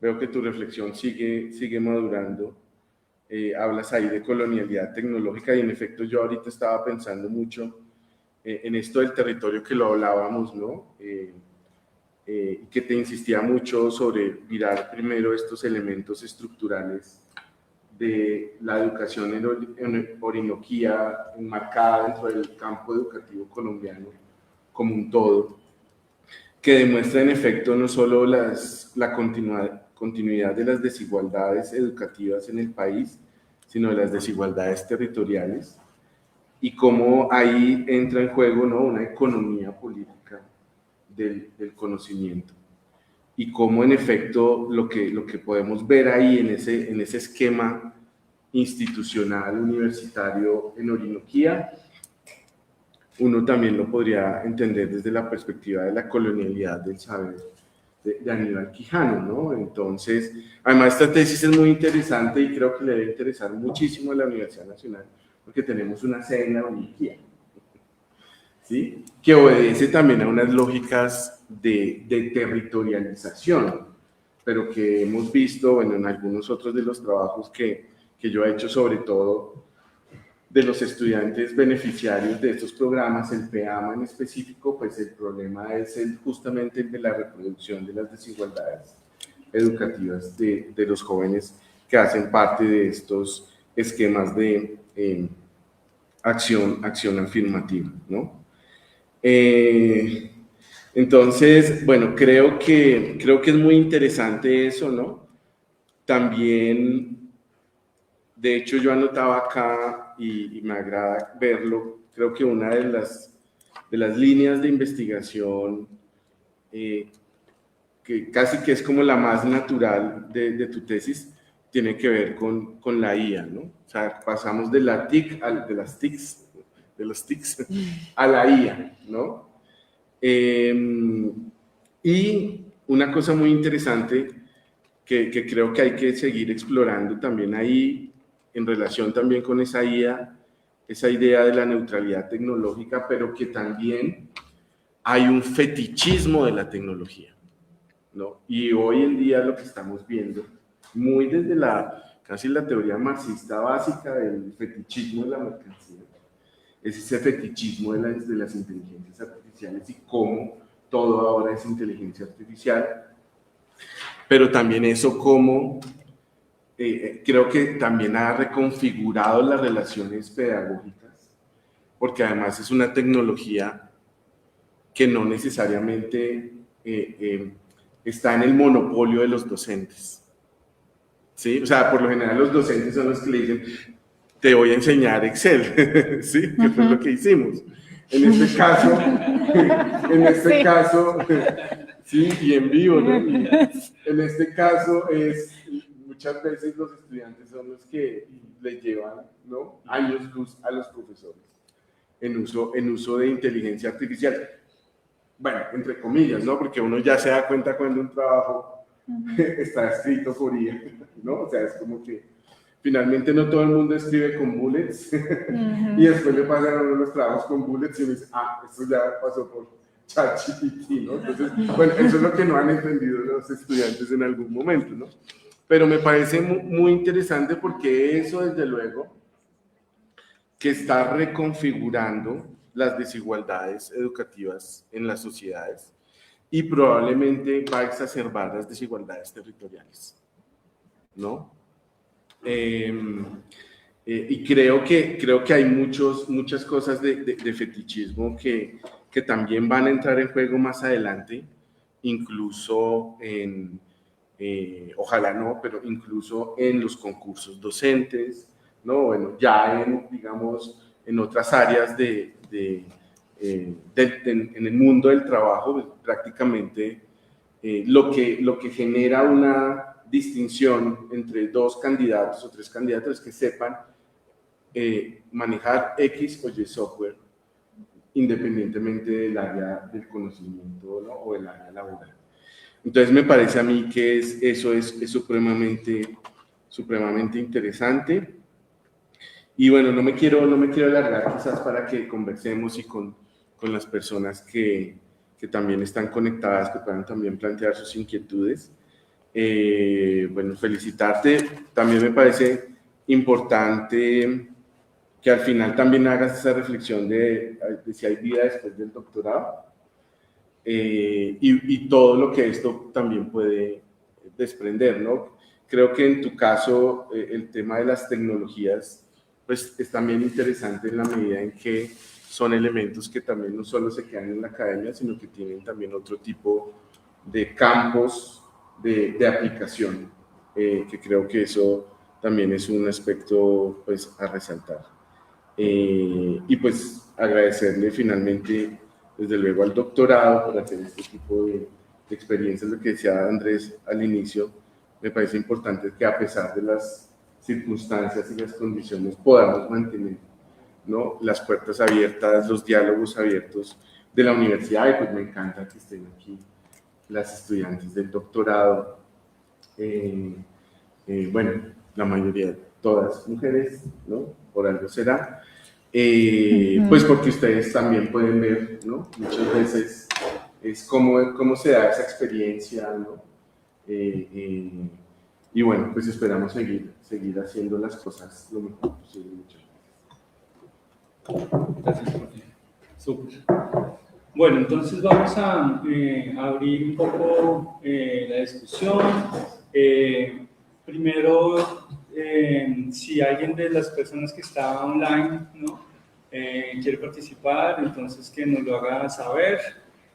veo que tu reflexión sigue madurando. Hablas ahí de colonialidad tecnológica y en efecto yo ahorita estaba pensando mucho en esto del territorio que lo hablábamos, ¿no? Que te insistía mucho sobre mirar primero estos elementos estructurales de la educación en Orinoquía, enmarcada dentro del campo educativo colombiano como un todo, que demuestra en efecto no solo la continuidad de las desigualdades educativas en el país, sino de las desigualdades territoriales, y cómo ahí entra en juego, ¿no?, una economía política del conocimiento. Y cómo en efecto lo que podemos ver ahí en ese esquema institucional universitario en Orinoquía, uno también lo podría entender desde la perspectiva de la colonialidad del saber de Aníbal Quijano, ¿no? Entonces, además esta tesis es muy interesante y creo que le debe interesar muchísimo a la Universidad Nacional, porque tenemos una sede en la Orinoquía, ¿sí?, que obedece también a unas lógicas de territorialización, pero que hemos visto, bueno, en algunos otros de los trabajos que yo he hecho, sobre todo de los estudiantes beneficiarios de estos programas, el PEAMA en específico, pues el problema es justamente el de la reproducción de las desigualdades educativas de los jóvenes que hacen parte de estos esquemas de acción afirmativa, ¿no? Entonces, bueno, creo que es muy interesante eso, ¿no? También, de hecho, yo anotaba acá y me agrada verlo, creo que una de las líneas de investigación que casi que es como la más natural de tu tesis, tiene que ver con la IA, ¿no? O sea, pasamos de las TIC a la IA, ¿no? Y una cosa muy interesante que creo que hay que seguir explorando también ahí, en relación también con esa IA, esa idea de la neutralidad tecnológica, pero que también hay un fetichismo de la tecnología, ¿no? Y hoy en día lo que estamos viendo, muy desde casi la teoría marxista básica del fetichismo de la mercancía, es ese fetichismo de las inteligencias artificiales y cómo todo ahora es inteligencia artificial, pero también eso como creo que también ha reconfigurado las relaciones pedagógicas, porque además es una tecnología que no necesariamente está en el monopolio de los docentes, ¿sí? O sea, por lo general los docentes son los que le dicen, te voy a enseñar Excel, ¿sí? Que fue lo que hicimos. En este caso, sí, y en vivo, ¿no? Y en este caso muchas veces los estudiantes son los que les llevan, ¿no?, años luz a los profesores en uso de inteligencia artificial. Bueno, entre comillas, ¿no? Porque uno ya se da cuenta cuando un trabajo está escrito por IA, ¿no? O sea, es como que finalmente no todo el mundo escribe con bullets y después le pasan a uno los trabajos con bullets y uno dice, esto ya pasó por ChatGPT, ¿no? Entonces, bueno, eso es lo que no han entendido los estudiantes en algún momento, ¿no? Pero me parece muy interesante porque eso, desde luego, que está reconfigurando las desigualdades educativas en las sociedades y probablemente va a exacerbar las desigualdades territoriales, ¿no? Y creo que hay muchas cosas de fetichismo que también van a entrar en juego más adelante, incluso ojalá no, pero incluso en los concursos docentes, ¿no? Bueno, ya digamos, en otras áreas en el mundo del trabajo, pues, prácticamente lo que genera una distinción entre dos candidatos o tres candidatos es que sepan manejar X o Y software independientemente del área del conocimiento, ¿no?, o del área laboral. Entonces me parece a mí que eso es supremamente interesante. Y bueno, no me quiero alargar quizás para que conversemos y con las personas que también están conectadas, que puedan también plantear sus inquietudes. Bueno, felicitarte. También me parece importante que al final también hagas esa reflexión de si hay vida después del doctorado y todo lo que esto también puede desprender, ¿no? creo que en tu caso el tema de las tecnologías pues es también interesante en la medida en que son elementos que también no solo se quedan en la academia, sino que tienen también otro tipo de campos de aplicación, que creo que eso también es un aspecto pues a resaltar. Y pues agradecerle finalmente, desde luego, al doctorado por hacer este tipo de experiencias. Lo que decía Andrés al inicio, me parece importante que a pesar de las circunstancias y las condiciones podamos mantener, ¿no?, las puertas abiertas, los diálogos abiertos de la universidad. Y pues me encanta que estén aquí las estudiantes del doctorado, bueno, la mayoría, todas mujeres, ¿no?, por algo será, pues porque ustedes también pueden ver, ¿no?, muchas veces es cómo se da esa experiencia, ¿no? Y bueno, pues esperamos seguir haciendo las cosas lo mejor posible. Muchas gracias. Gracias, profe. Súper. Bueno, entonces vamos a abrir un poco la discusión. Primero, si alguien de las personas que está online, ¿no?, quiere participar, entonces que nos lo haga saber.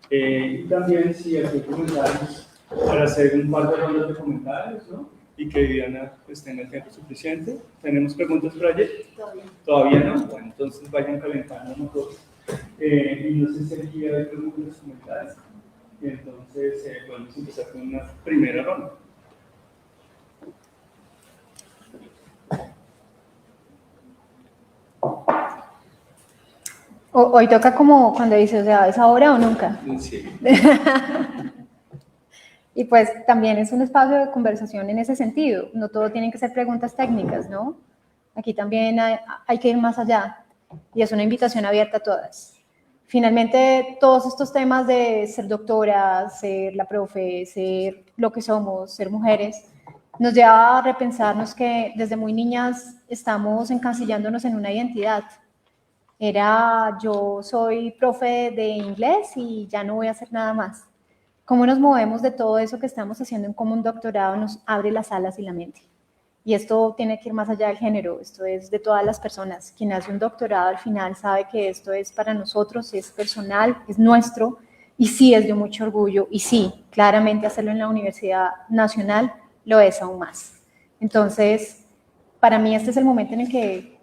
Y también si hay comentarios, para hacer un par de rondas de comentarios, ¿no?, y que Viviana pues tenga el tiempo suficiente. ¿Tenemos preguntas por allí? ¿Todavía no? Bueno, entonces vayan calentando motores. Y no sé si aquí hay preguntas o comentarios. Y entonces podemos empezar con una primera ronda. Hoy toca como cuando dice, o sea, ¿es ahora o nunca? Sí. Y pues también es un espacio de conversación en ese sentido. No todo tienen que ser preguntas técnicas, ¿no? Aquí también hay que ir más allá. Y es una invitación abierta a todas. Finalmente, todos estos temas de ser doctora, ser la profe, ser lo que somos, ser mujeres, nos lleva a repensarnos que desde muy niñas estamos encasillándonos en una identidad. Era, yo soy profe de inglés y ya no voy a hacer nada más. ¿Cómo nos movemos de todo eso que estamos haciendo en cómo un doctorado nos abre las alas y la mente? Y esto tiene que ir más allá del género, esto es de todas las personas. Quien hace un doctorado al final sabe que esto es para nosotros, es personal, es nuestro, y sí es de mucho orgullo, y sí, claramente hacerlo en la Universidad Nacional lo es aún más. Entonces, para mí este es el momento en el que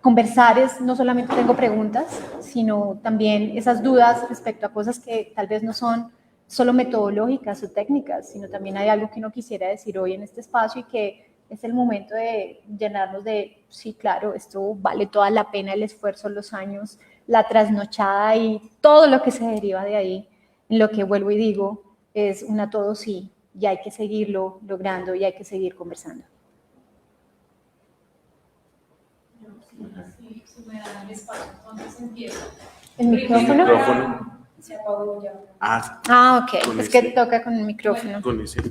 conversar es, no solamente tengo preguntas, sino también esas dudas respecto a cosas que tal vez no son solo metodológicas o técnicas, sino también hay algo que uno quisiera decir hoy en este espacio y que es el momento de llenarnos de, sí, claro, esto vale toda la pena, el esfuerzo, los años, la trasnochada y todo lo que se deriva de ahí, en lo que vuelvo y digo, es una todo sí, y hay que seguirlo logrando y hay que seguir conversando. Si me dan el espacio, entonces empiezo. ¿El micrófono? Se apagó ya. Ok, es que toca con el micrófono. Con ese. Si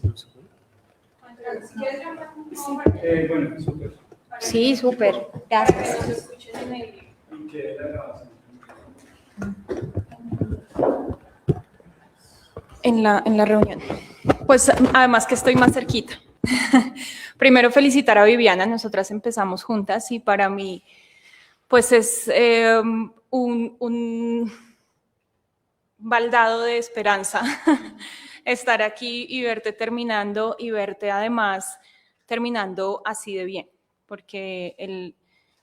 quieres, Bueno, súper. Sí, súper, gracias. se escuchen en el... ¿Y qué es la grabación? En la reunión. Pues además que estoy más cerquita. Primero felicitar a Viviana, nosotras empezamos juntas y para mí pues es un baldado de esperanza estar aquí y verte terminando y verte además terminando así de bien, porque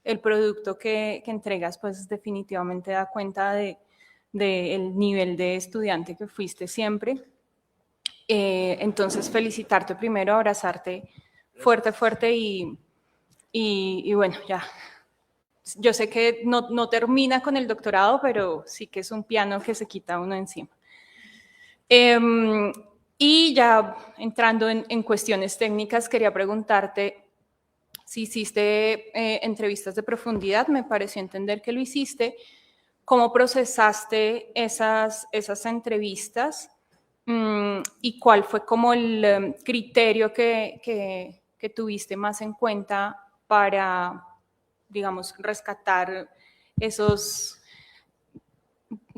el producto que entregas pues definitivamente da cuenta del nivel de estudiante que fuiste siempre. Entonces felicitarte primero, abrazarte fuerte, fuerte y bueno, ya. Yo sé que no termina con el doctorado, pero sí que es un piano que se quita uno encima. Y ya entrando en cuestiones técnicas, quería preguntarte si hiciste entrevistas de profundidad, me pareció entender que lo hiciste. ¿Cómo procesaste esas entrevistas? ¿Y cuál fue como el criterio que tuviste más en cuenta para, digamos, rescatar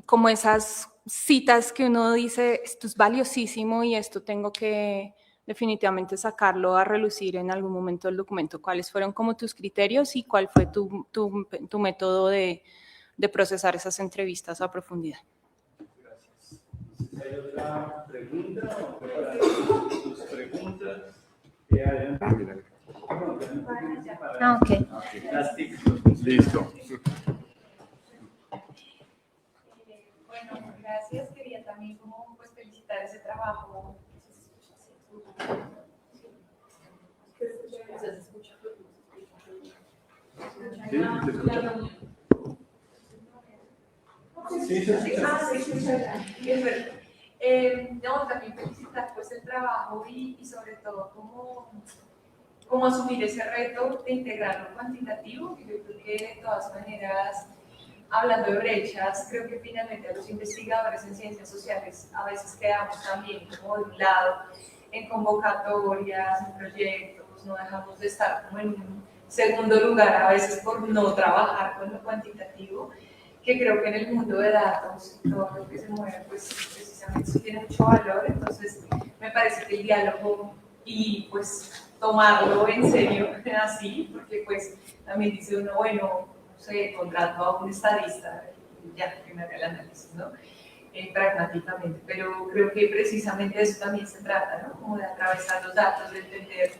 como esas citas que uno dice, esto es valiosísimo y esto tengo que definitivamente sacarlo a relucir en algún momento del documento. ¿Cuáles fueron como tus criterios y cuál fue tu método de procesar esas entrevistas a profundidad? Gracias. ¿Hay otra pregunta? ¿O preparar tus preguntas? Adelante. Ok. Las TIC. Listo. Bueno, gracias. Quería también como pues felicitar ese trabajo. No, también felicitar pues el trabajo y sobre todo cómo asumir ese reto de integrar lo cuantitativo, que yo creo que de todas maneras, hablando de brechas, creo que finalmente a los investigadores en ciencias sociales a veces quedamos también como de un lado en convocatorias, en proyectos, no dejamos de estar como en un segundo lugar a veces por no trabajar con lo cuantitativo, que creo que en el mundo de datos y todo lo que se mueve, pues precisamente eso tiene mucho valor. Entonces me parece que el diálogo y pues tomarlo en serio así, porque pues también dice uno, bueno, no sé, contrato a un estadista y ya, que me haga el análisis, ¿no? Pragmáticamente, pero creo que precisamente de eso también se trata, ¿no? Como de atravesar los datos, de entender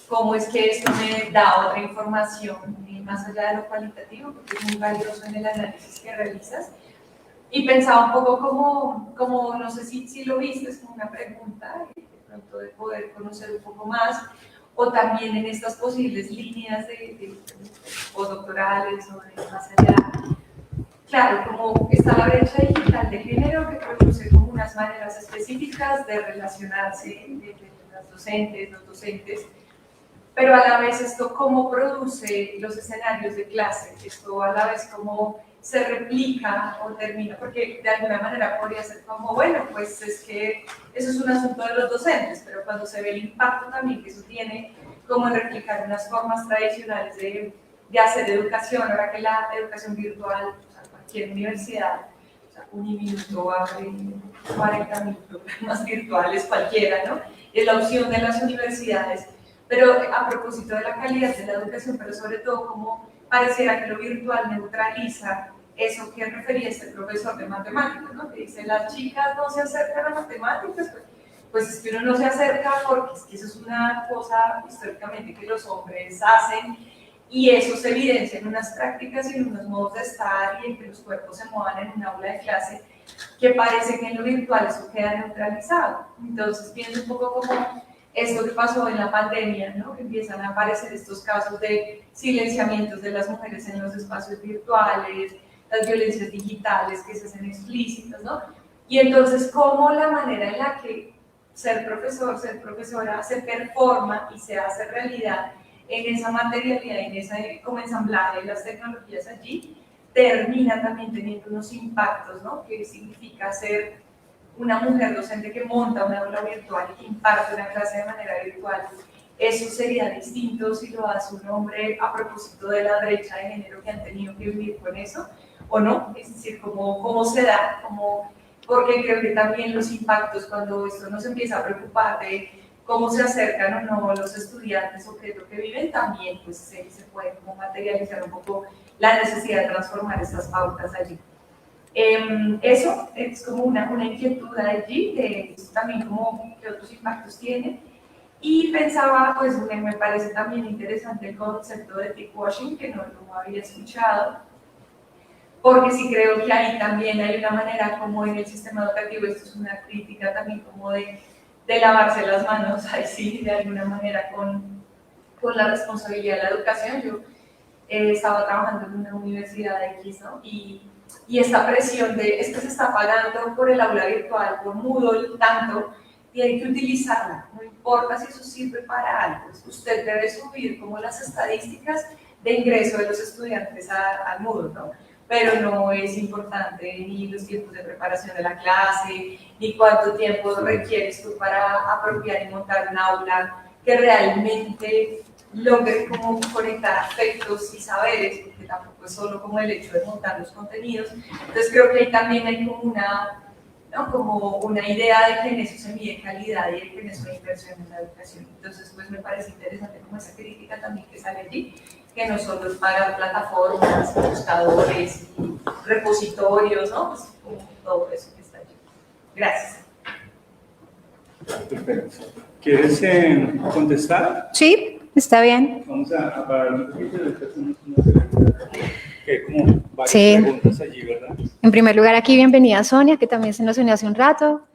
cómo es que esto me da otra información más allá de lo cualitativo, porque es muy valioso en el análisis que realizas. Y pensaba un poco como no sé si lo viste, es como una pregunta, de pronto de poder conocer un poco más, o también en estas posibles líneas de postdoctorales o de más allá. Claro, como está la brecha digital de género que produce como unas maneras específicas de relacionarse de las docentes, los docentes, pero a la vez esto cómo produce los escenarios de clase, esto a la vez cómo se replica o termina, porque de alguna manera podría ser como, bueno, pues es que eso es un asunto de los docentes, pero cuando se ve el impacto también que eso tiene como en replicar unas formas tradicionales de hacer educación, ahora que la educación virtual, cualquier universidad, o sea, Uniminuto abre 40.000 programas virtuales, cualquiera, ¿no? Es la opción de las universidades, pero a propósito de la calidad de la educación, pero sobre todo como pareciera que lo virtual neutraliza eso que refería este profesor de matemáticas, ¿no? Que dice, las chicas no se acercan a matemáticas, pues es que uno no se acerca porque es que eso es una cosa históricamente que los hombres hacen, y eso se evidencia en unas prácticas y en unos modos de estar y en que los cuerpos se muevan en un aula de clase, que parece que en lo virtual eso queda neutralizado. Entonces pienso un poco como esto que pasó en la pandemia, ¿no? Que empiezan a aparecer estos casos de silenciamientos de las mujeres en los espacios virtuales, las violencias digitales que se hacen explícitas, ¿no? Y entonces cómo la manera en la que ser profesor, ser profesora se performa y se hace realidad en esa materialidad, en ese como ensamblaje de las tecnologías allí, termina también teniendo unos impactos, ¿no? Que significa ser una mujer docente que monta una aula virtual y que imparte una clase de manera virtual. Eso sería distinto si lo hace un hombre a propósito de la brecha de género que han tenido que vivir con eso, o no, es decir, cómo se da, porque creo que también los impactos cuando esto nos empieza a preocupar de cómo se acercan o no los estudiantes o qué es lo que viven, también pues se puede como materializar un poco la necesidad de transformar estas pautas allí. Eso es como una inquietud allí, de también como qué otros impactos tiene. Y pensaba, pues me parece también interesante el concepto de tickwashing, que no lo había escuchado, porque sí creo que ahí también hay una manera como en el sistema educativo, esto es una crítica también como de lavarse las manos, ahí sí, de alguna manera con la responsabilidad de la educación. Yo estaba trabajando en una universidad X, ¿no? Y esta presión de, es que se está pagando por el aula virtual, por Moodle, tanto, tiene que utilizarla, no importa si eso sirve para algo. Usted debe subir como las estadísticas de ingreso de los estudiantes al Moodle, ¿no? Pero no es importante ni los tiempos de preparación de la clase, ni cuánto tiempo requieres tú para apropiar y montar un aula que realmente logre como conectar afectos y saberes, porque tampoco es solo como el hecho de montar los contenidos. Entonces creo que ahí también hay como ¿no? Como una idea de que en eso se mide calidad y de que en eso hay inversión en la educación. Entonces, pues me parece interesante como esa crítica también que sale allí, que no solo es para plataformas, buscadores, y repositorios, ¿no? Pues como todo eso que está allí. Gracias. ¿Quieres contestar? Sí, está bien. Vamos a parar un poquito y después hacemos una pregunta. Que hay como varias Sí. preguntas allí, ¿verdad? En primer lugar, aquí bienvenida a Sonia, que también se nos unió hace un rato.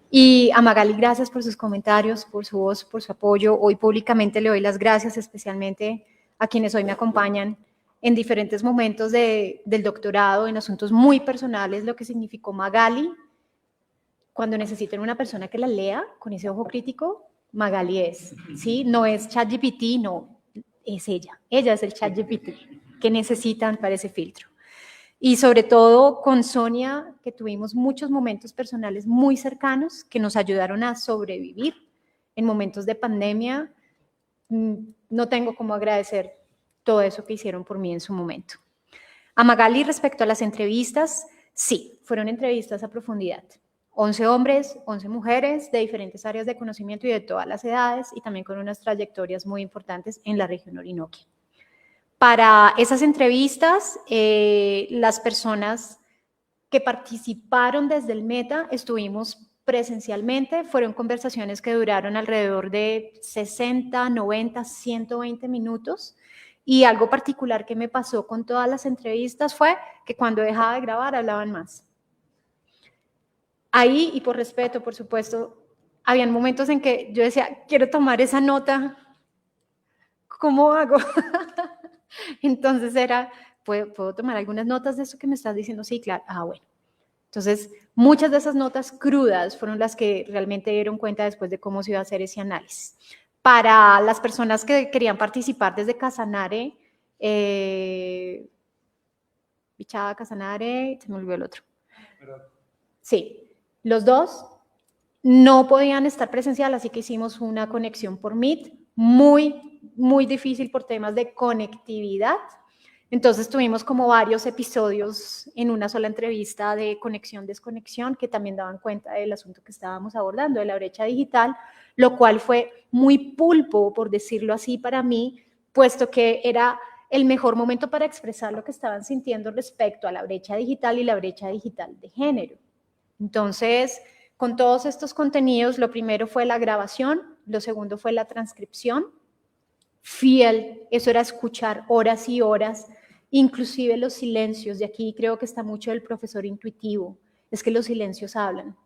Y a Magali, gracias por sus comentarios, por su voz, por su apoyo. Hoy públicamente le doy las gracias especialmente a quienes hoy me acompañan en diferentes momentos del doctorado, en asuntos muy personales, lo que significó Magali. Cuando necesiten una persona que la lea con ese ojo crítico, Magali es, ¿sí? No es ChatGPT, no, es ella. Ella es el ChatGPT que necesitan para ese filtro. Y sobre todo con Sonia, que tuvimos muchos momentos personales muy cercanos que nos ayudaron a sobrevivir en momentos de pandemia. No tengo cómo agradecer todo eso que hicieron por mí en su momento. A Magali, respecto a las entrevistas, sí, fueron entrevistas a profundidad. 11 hombres, 11 mujeres de diferentes áreas de conocimiento y de todas las edades, y también con unas trayectorias muy importantes en la región Orinoquia. Para esas entrevistas, las personas que participaron desde el Meta estuvimos presencialmente, fueron conversaciones que duraron alrededor de 60, 90, 120 minutos, y algo particular que me pasó con todas las entrevistas fue que cuando dejaba de grabar hablaban más. Ahí, y por respeto, por supuesto, habían momentos en que yo decía, quiero tomar esa nota, ¿cómo hago? Entonces era, ¿puedo tomar algunas notas de eso que me estás diciendo? Sí, claro. Ah, bueno. Entonces, muchas de esas notas crudas fueron las que realmente dieron cuenta después de cómo se iba a hacer ese análisis. Para las personas que querían participar desde Casanare, Bichada, Casanare, se me olvidó el otro. Sí, los dos no podían estar presencial, así que hicimos una conexión por Meet, muy difícil por temas de conectividad. Entonces tuvimos como varios episodios en una sola entrevista de conexión-desconexión que también daban cuenta del asunto que estábamos abordando, de la brecha digital, lo cual fue muy pulpo, por decirlo así, para mí, puesto que era el mejor momento para expresar lo que estaban sintiendo respecto a la brecha digital y la brecha digital de género. Entonces, con todos estos contenidos, lo primero fue la grabación, lo segundo fue la transcripción, fiel, eso era escuchar horas y horas, inclusive los silencios, de aquí creo que está mucho el profesor intuitivo, es que los silencios hablan.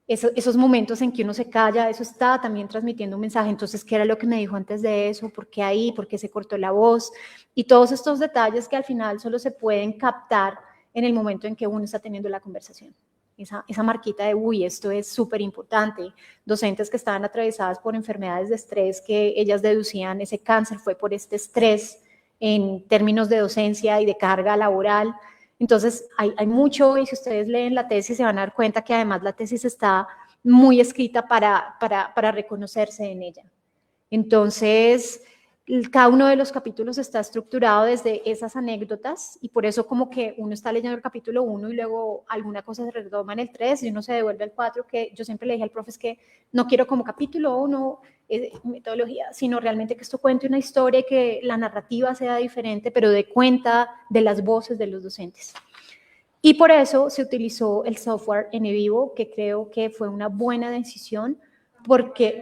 Esos momentos en que uno se calla, eso está también transmitiendo un mensaje. Entonces, ¿qué era lo que me dijo antes de eso? ¿Por qué ahí? ¿Por qué se cortó la voz? Y todos estos detalles que al final solo se pueden captar en el momento en que uno está teniendo la conversación. Esa marquita de, uy, esto es súper importante. Docentes que estaban atravesadas por enfermedades de estrés, que ellas deducían ese cáncer fue por este estrés en términos de docencia y de carga laboral. Entonces, hay mucho, y si ustedes leen la tesis se van a dar cuenta que además la tesis está muy escrita para reconocerse en ella. Entonces, cada uno de los capítulos está estructurado desde esas anécdotas, y por eso como que uno está leyendo el capítulo 1 y luego alguna cosa se retoma en el 3 y uno se devuelve al 4, que yo siempre le dije al profe es que no quiero como capítulo 1, metodología, sino realmente que esto cuente una historia y que la narrativa sea diferente, pero dé cuenta de las voces de los docentes. Y por eso se utilizó el software NVivo, que creo que fue una buena decisión, porque,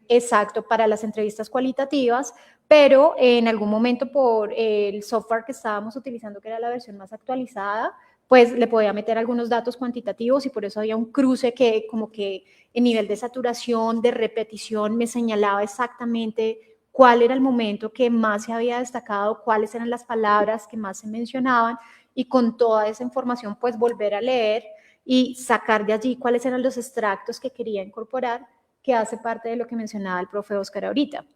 exacto, para las entrevistas cualitativas, pero en algún momento por el software que estábamos utilizando, que era la versión más actualizada, pues le podía meter algunos datos cuantitativos y por eso había un cruce que como que en nivel de saturación, de repetición, me señalaba exactamente cuál era el momento que más se había destacado, cuáles eran las palabras que más se mencionaban, y con toda esa información pues volver a leer y sacar de allí cuáles eran los extractos que quería incorporar, que hace parte de lo que mencionaba el profe Oscar ahorita.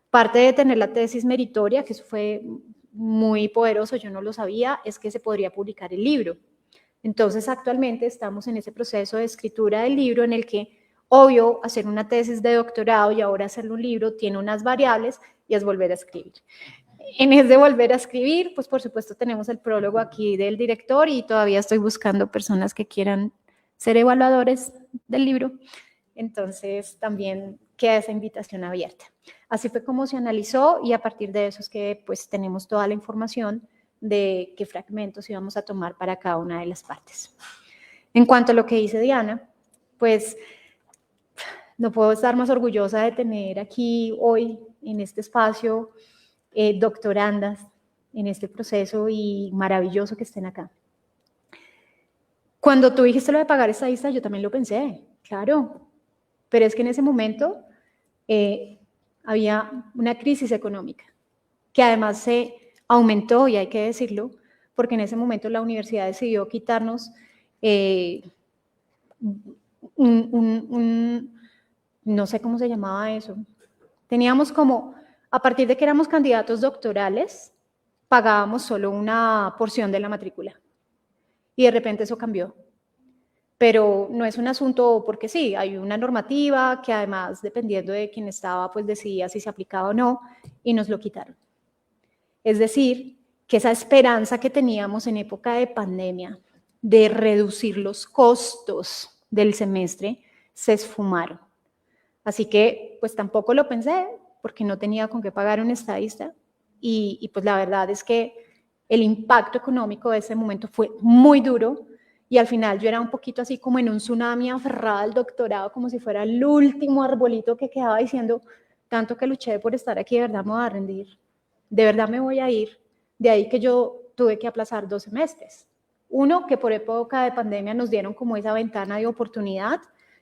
Parte de tener la tesis meritoria, que eso fue muy poderoso, yo no lo sabía, es que se podría publicar el libro. Entonces, actualmente estamos en ese proceso de escritura del libro en el que, obvio, hacer una tesis de doctorado y ahora hacerle un libro tiene unas variables y es volver a escribir. En ese volver a escribir, pues por supuesto tenemos el prólogo aquí del director y todavía estoy buscando personas que quieran ser evaluadores del libro. Entonces también queda esa invitación abierta. Así fue como se analizó y a partir de eso es que pues tenemos toda la información de qué fragmentos íbamos a tomar para cada una de las partes. En cuanto a lo que dice Diana, pues no puedo estar más orgullosa de tener aquí hoy en este espacio doctorandas en este proceso y maravilloso que estén acá. Cuando tú dijiste lo de pagar estadistas, yo también lo pensé, claro, pero es que en ese momento había una crisis económica que además se aumentó, y hay que decirlo, porque en ese momento la universidad decidió quitarnos no sé cómo se llamaba eso. Teníamos como, a partir de que éramos candidatos doctorales, pagábamos solo una porción de la matrícula. Y de repente eso cambió. Pero no es un asunto porque sí, hay una normativa que además, dependiendo de quién estaba, pues decidía si se aplicaba o no, y nos lo quitaron. Es decir, que esa esperanza que teníamos en época de pandemia de reducir los costos del semestre se esfumaron. Así que, pues tampoco lo pensé, porque no tenía con qué pagar un estadista, y pues la verdad es que el impacto económico de ese momento fue muy duro, y al final yo era un poquito así como en un tsunami aferrada al doctorado, como si fuera el último arbolito que quedaba diciendo, tanto que luché por estar aquí, de verdad me voy a rendir, de verdad me voy a ir, de ahí que yo tuve que aplazar 2 semestres. Uno, que por época de pandemia nos dieron como esa ventana de oportunidad,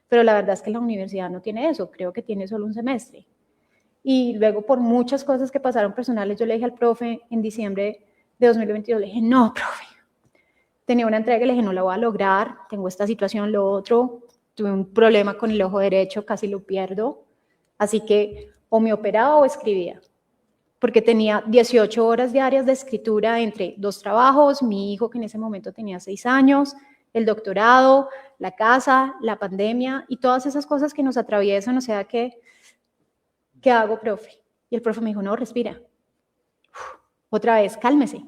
pero la verdad es que la universidad no tiene eso, creo que tiene solo un semestre. Y luego por muchas cosas que pasaron personales, yo le dije al profe en diciembre de 2022, le dije, no, profe, tenía una entrega y le dije, no la voy a lograr, tengo esta situación, lo otro, tuve un problema con el ojo derecho, casi lo pierdo, así que o me operaba o escribía, porque tenía 18 horas diarias de escritura entre 2 trabajos, mi hijo que en ese momento tenía 6 años, el doctorado, la casa, la pandemia y todas esas cosas que nos atraviesan, o sea que, ¿qué hago, profe? Y el profe me dijo, no, respira, otra vez, cálmese.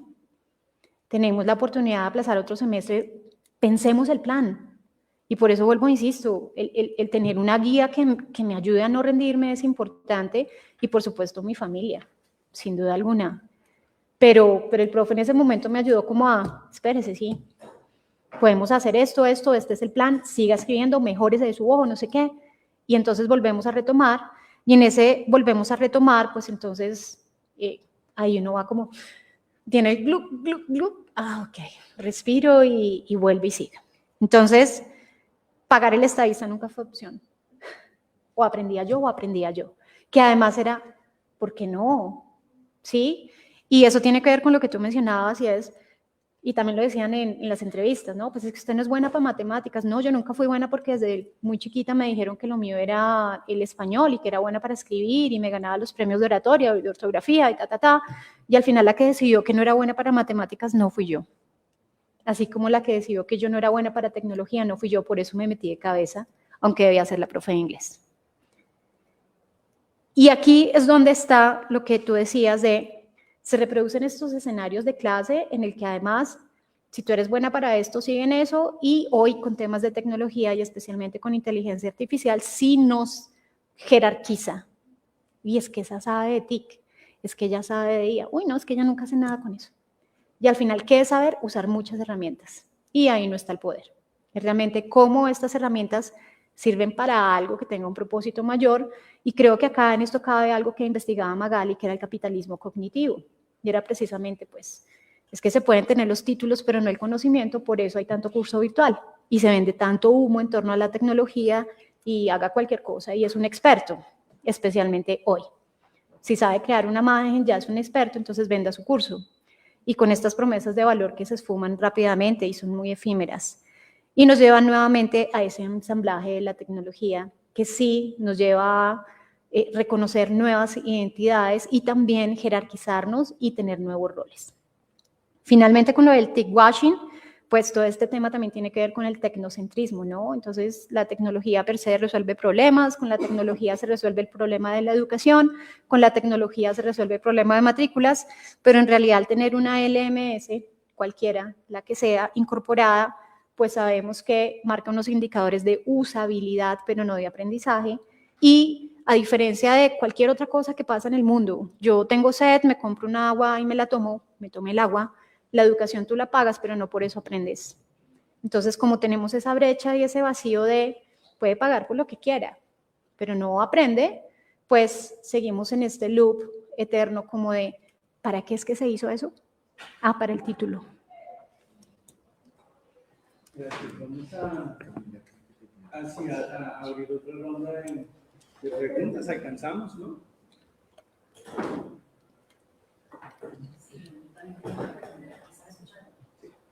Tenemos la oportunidad de aplazar otro semestre, pensemos el plan. Y por eso vuelvo, insisto, el tener una guía que me ayude a no rendirme es importante y por supuesto mi familia, sin duda alguna. Pero el profe en ese momento me ayudó como a, espérese, sí, podemos hacer esto, este es el plan, siga escribiendo, mejórese de su ojo, no sé qué. Y entonces volvemos a retomar y en ese volvemos a retomar, pues entonces ahí uno va como, tiene el glup, glup, glup, ok, respiro y vuelve y sigue. Entonces, pagar el estadista nunca fue opción. O aprendía yo, que además era, ¿por qué no? ¿Sí? Y eso tiene que ver con lo que tú mencionabas y también lo decían en las entrevistas, ¿no? Pues es que usted no es buena para matemáticas. No, yo nunca fui buena porque desde muy chiquita me dijeron que lo mío era el español y que era buena para escribir y me ganaba los premios de oratoria, de ortografía y y al final la que decidió que no era buena para matemáticas no fui yo. Así como la que decidió que yo no era buena para tecnología no fui yo, por eso me metí de cabeza, aunque debía ser la profe de inglés. Y aquí es donde está lo que tú decías de, se reproducen estos escenarios de clase en el que además, si tú eres buena para esto, sigue en eso, y hoy con temas de tecnología y especialmente con inteligencia artificial, sí nos jerarquiza. Y es que esa sabe de TIC, es que ella sabe de IA. Uy, no, es que ella nunca hace nada con eso. Y al final, ¿qué es saber? Usar muchas herramientas. Y ahí no está el poder. Es realmente cómo estas herramientas sirven para algo que tenga un propósito mayor, y creo que acá en esto cabe algo que investigaba Magali, que era el capitalismo cognitivo, y era precisamente, pues, es que se pueden tener los títulos, pero no el conocimiento, por eso hay tanto curso virtual, y se vende tanto humo en torno a la tecnología, y haga cualquier cosa, y es un experto, especialmente hoy. Si sabe crear una imagen, ya es un experto, entonces venda su curso, y con estas promesas de valor que se esfuman rápidamente y son muy efímeras, y nos llevan nuevamente a ese ensamblaje de la tecnología que sí nos lleva a reconocer nuevas identidades y también jerarquizarnos y tener nuevos roles. Finalmente, con lo del TIC washing, pues todo este tema también tiene que ver con el tecnocentrismo, ¿no? Entonces, la tecnología per se resuelve problemas, con la tecnología se resuelve el problema de la educación, con la tecnología se resuelve el problema de matrículas, pero en realidad al tener una LMS, cualquiera, la que sea, incorporada, pues sabemos que marca unos indicadores de usabilidad, pero no de aprendizaje. Y a diferencia de cualquier otra cosa que pasa en el mundo, yo tengo sed, me compro un agua y me la tomo, me tomé el agua, la educación tú la pagas, pero no por eso aprendes. Entonces, como tenemos esa brecha y ese vacío de puede pagar por lo que quiera, pero no aprende, pues seguimos en este loop eterno como de, ¿para qué es que se hizo eso? Ah, para el título. Gracias. Vamos a abrir otra ronda de preguntas. Alcanzamos, ¿no?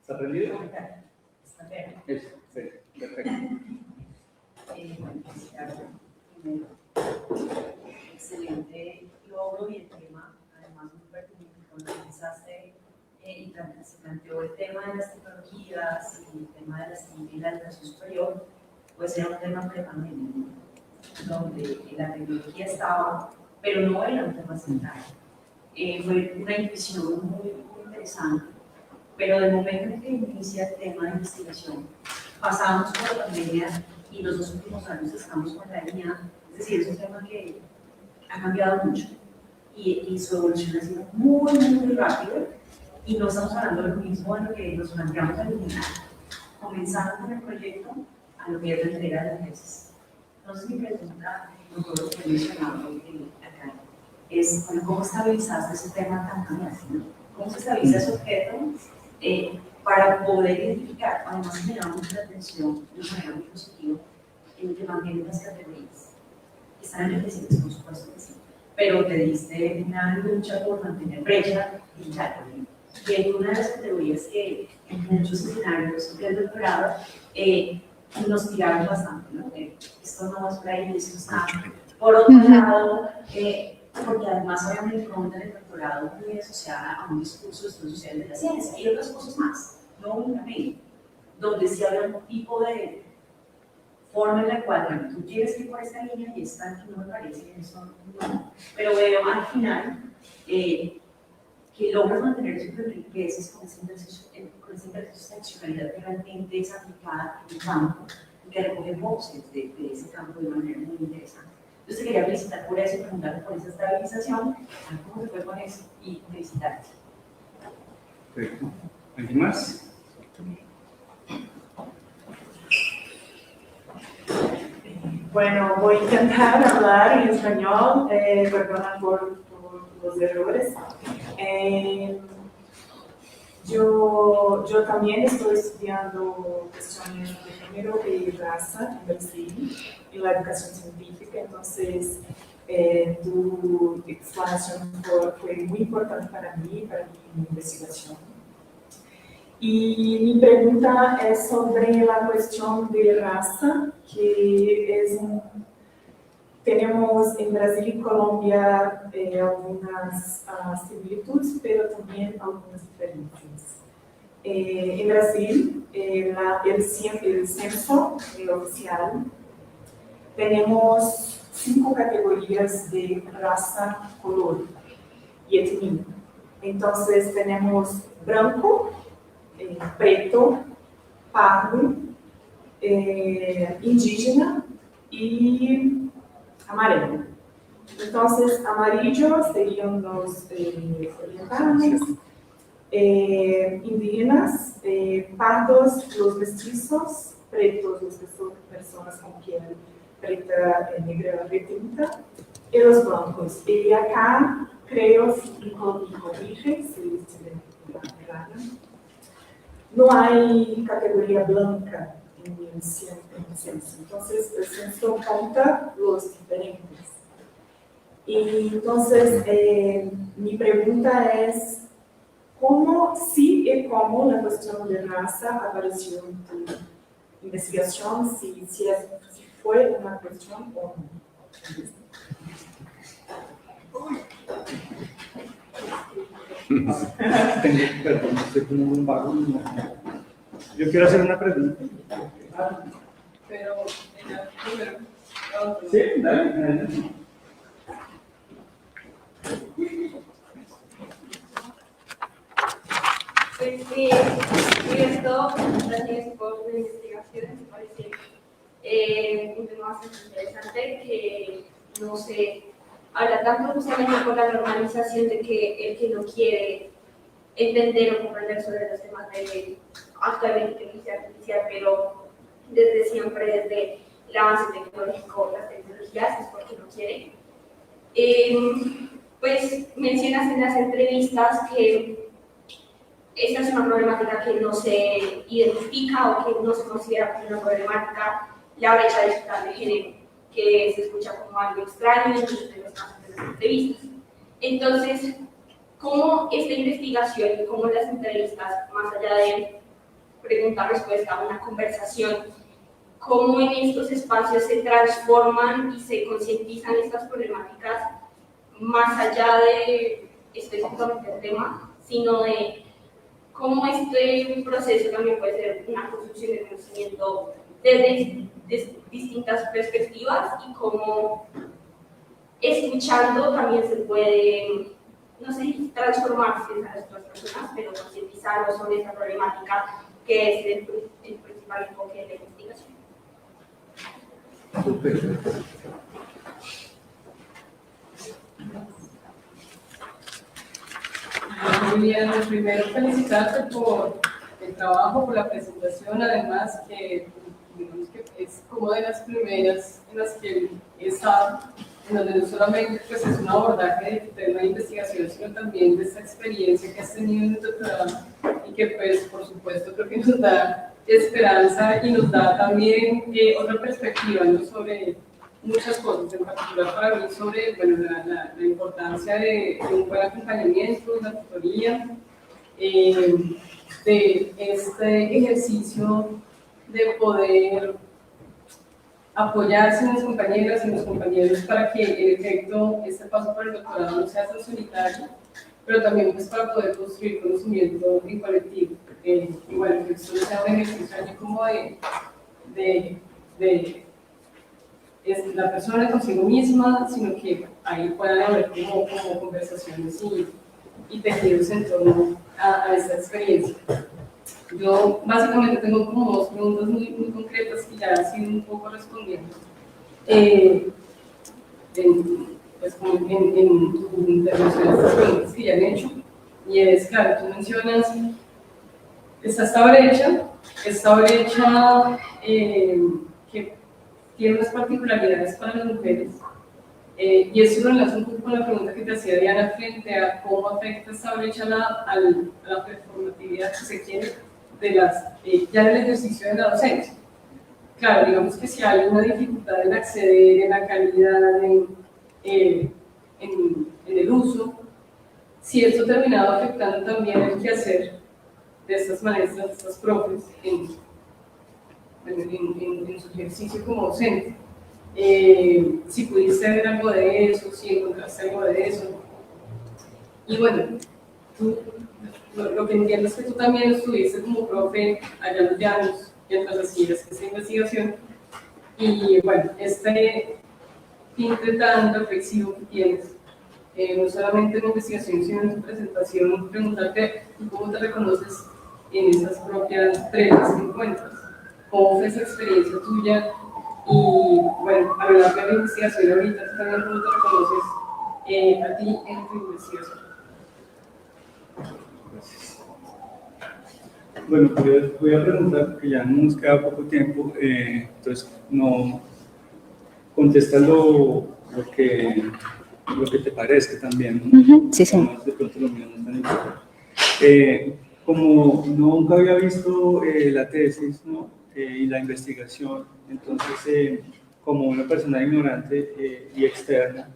¿Está prendido? Eso, sí, perfecto. Excelente logro y el tema, además muy pertinente, cuando pensaste y se planteó el tema de las tecnologías y el tema de la educación superior, pues era un tema prepandemia, donde la tecnología estaba, pero no era un tema central. Fue una intuición muy interesante, pero del momento en que inicia el tema de investigación, pasamos por la pandemia y los 2 últimos años estamos con la línea, es decir, es un tema que ha cambiado mucho y su evolución ha sido muy rápido y no estamos hablando de lo mismo de lo que nos planteamos al final, comenzando con el proyecto a lo que es la entrega de las tesis. Entonces mi pregunta, con todo lo que he mencionado acá, es bueno, ¿cómo estabilizaste ese tema tan cambiante? ¿Cómo se estabiliza ese objeto para poder identificar? Además generamos mucha atención de manera muy positiva en que mantienen las categorías. Están enriquecidas, por supuesto que sí, pero te diste una lucha por mantener brecha digital. Y hay una de las categorías que en muchos escenarios del doctorado nos tiraron bastante, ¿no? Esto no es por ahí, esto está por otro lado, porque además obviamente pregunta del doctorado muy asociada a un discurso de estudios sociales de la ciencia y otras cosas más, no únicamente, donde sí habla un tipo de forma en la cual, bueno, tú quieres ir por esta línea y esta que no me parece, eso no, pero veo al final que logras mantener esos riquezas con esa interseccionalidad que realmente es aplicada en el campo y que recoge voces de ese campo de manera muy interesante. Entonces te quería felicitar por eso y preguntarte por esa estabilización, cómo se fue con eso y felicitarte. Perfecto. ¿Alguien más? Bueno, voy a intentar hablar en español, perdona por los errores. Yo también estoy estudiando cuestiones de género y raza en Brasil, en la educación científica, entonces tu explanación fue muy importante para mí, para mi investigación. Y mi pregunta es sobre la cuestión de raza, que es tenemos en Brasil y Colombia algunas similitudes, pero también algunas diferencias. En Brasil, el censo oficial, tenemos 5 categorías de raza, color y etnia. Entonces tenemos branco, preto, pardo, indígena y amarelo. Entonces, amarillo serían los orientales, indígenas, pardos los mestizos, pretos las personas con piel preta, negra, retinta, y los blancos. Y acá creo, y corrige, si errada, no hay categoría blanca en el censo. Entonces, el censo cuenta los diferentes. Y entonces, mi pregunta es, ¿cómo, sí y cómo la cuestión de raza apareció en tu investigación? Si fue una cuestión o no. Perdón, estoy como un vago. Yo quiero hacer una pregunta. Pero, primero. Sí, dale. Pues, abierto, gracias por la investigación, me parece un tema bastante interesante que no se habla tanto justamente por la normalización de que el que no quiere entender o comprender sobre los temas de actualmente inteligencia artificial, pero desde siempre, desde el avance tecnológico, las tecnologías, es porque no quiere. Pues mencionas en las entrevistas que esta es una problemática que no se identifica o que no se considera como una problemática, la brecha digital de género, que se escucha como algo extraño en muchos de los casos de las entrevistas. Entonces, ¿cómo esta investigación y cómo las entrevistas, más allá de pregunta-respuesta, una conversación, cómo en estos espacios se transforman y se concientizan estas problemáticas más allá de específicamente el tema, sino de cómo este proceso también puede ser una construcción de conocimiento desde distintas perspectivas y cómo escuchando también se puede, no sé, transformarse a las otras personas, pero concientizarlos sobre esta problemática que es el principal enfoque de la investigación. Muy bien, primero felicitarte por el trabajo, por la presentación, además que digamos que es como de las primeras en las que he estado, en donde no solamente pues, es un abordaje de tu tema de investigación, sino también de esta experiencia que has tenido en el doctorado y que pues por supuesto creo que nos da esperanza y nos da también otra perspectiva, ¿no? Sobre muchas cosas, en particular para mí sobre bueno, la importancia de un buen acompañamiento, la tutoría, de este ejercicio de poder apoyarse en las compañeras y en los compañeros para que en efecto este paso por el doctorado no sea tan solitario, pero también pues para poder construir conocimiento en colectivo. Y bueno, que esto no sea un ejercicio allí como de la persona consigo misma, sino que ahí puedan haber como conversaciones y tejidos en torno a esta experiencia. Yo básicamente tengo como dos preguntas muy concretas que ya han sido un poco respondiendo. Pues como en tu intervención, estas preguntas que ya han hecho, y es, claro, tú mencionas, está esta brecha que tiene unas particularidades para las mujeres, y eso lo enlaza un poco con la pregunta que te hacía Diana frente a cómo afecta esta brecha a la performatividad, si se quiere, ya del ejercicio de la docencia. Claro, digamos que si hay una dificultad en acceder, en la calidad, en el uso, si esto ha terminado afectando también el quehacer de estas maestras, de estas profes, en su ejercicio como docente. Si pudiste ver algo de eso, si encontraste algo de eso. Y bueno, lo que entiendo es que tú también estuviste como profe allá en los llanos, mientras hacías esa investigación. Y bueno, este tinte tan reflexivo que tienes, no solamente en la investigación, sino en tu presentación, preguntarte cómo te reconoces en esas propias brechas que encuentras. ¿Cómo fue esa experiencia tuya? Y bueno, a lo largo de la investigación ahorita, tú también cómo te reconoces a ti en tu investigación. Bueno, voy a preguntar, porque ya nos queda poco tiempo, entonces no contestas lo que te parezca también, ¿no? Sí, sí. De pronto lo mío no es tan importante. Como nunca había visto la tesis, ¿no? Y la investigación, entonces como una persona ignorante y externa,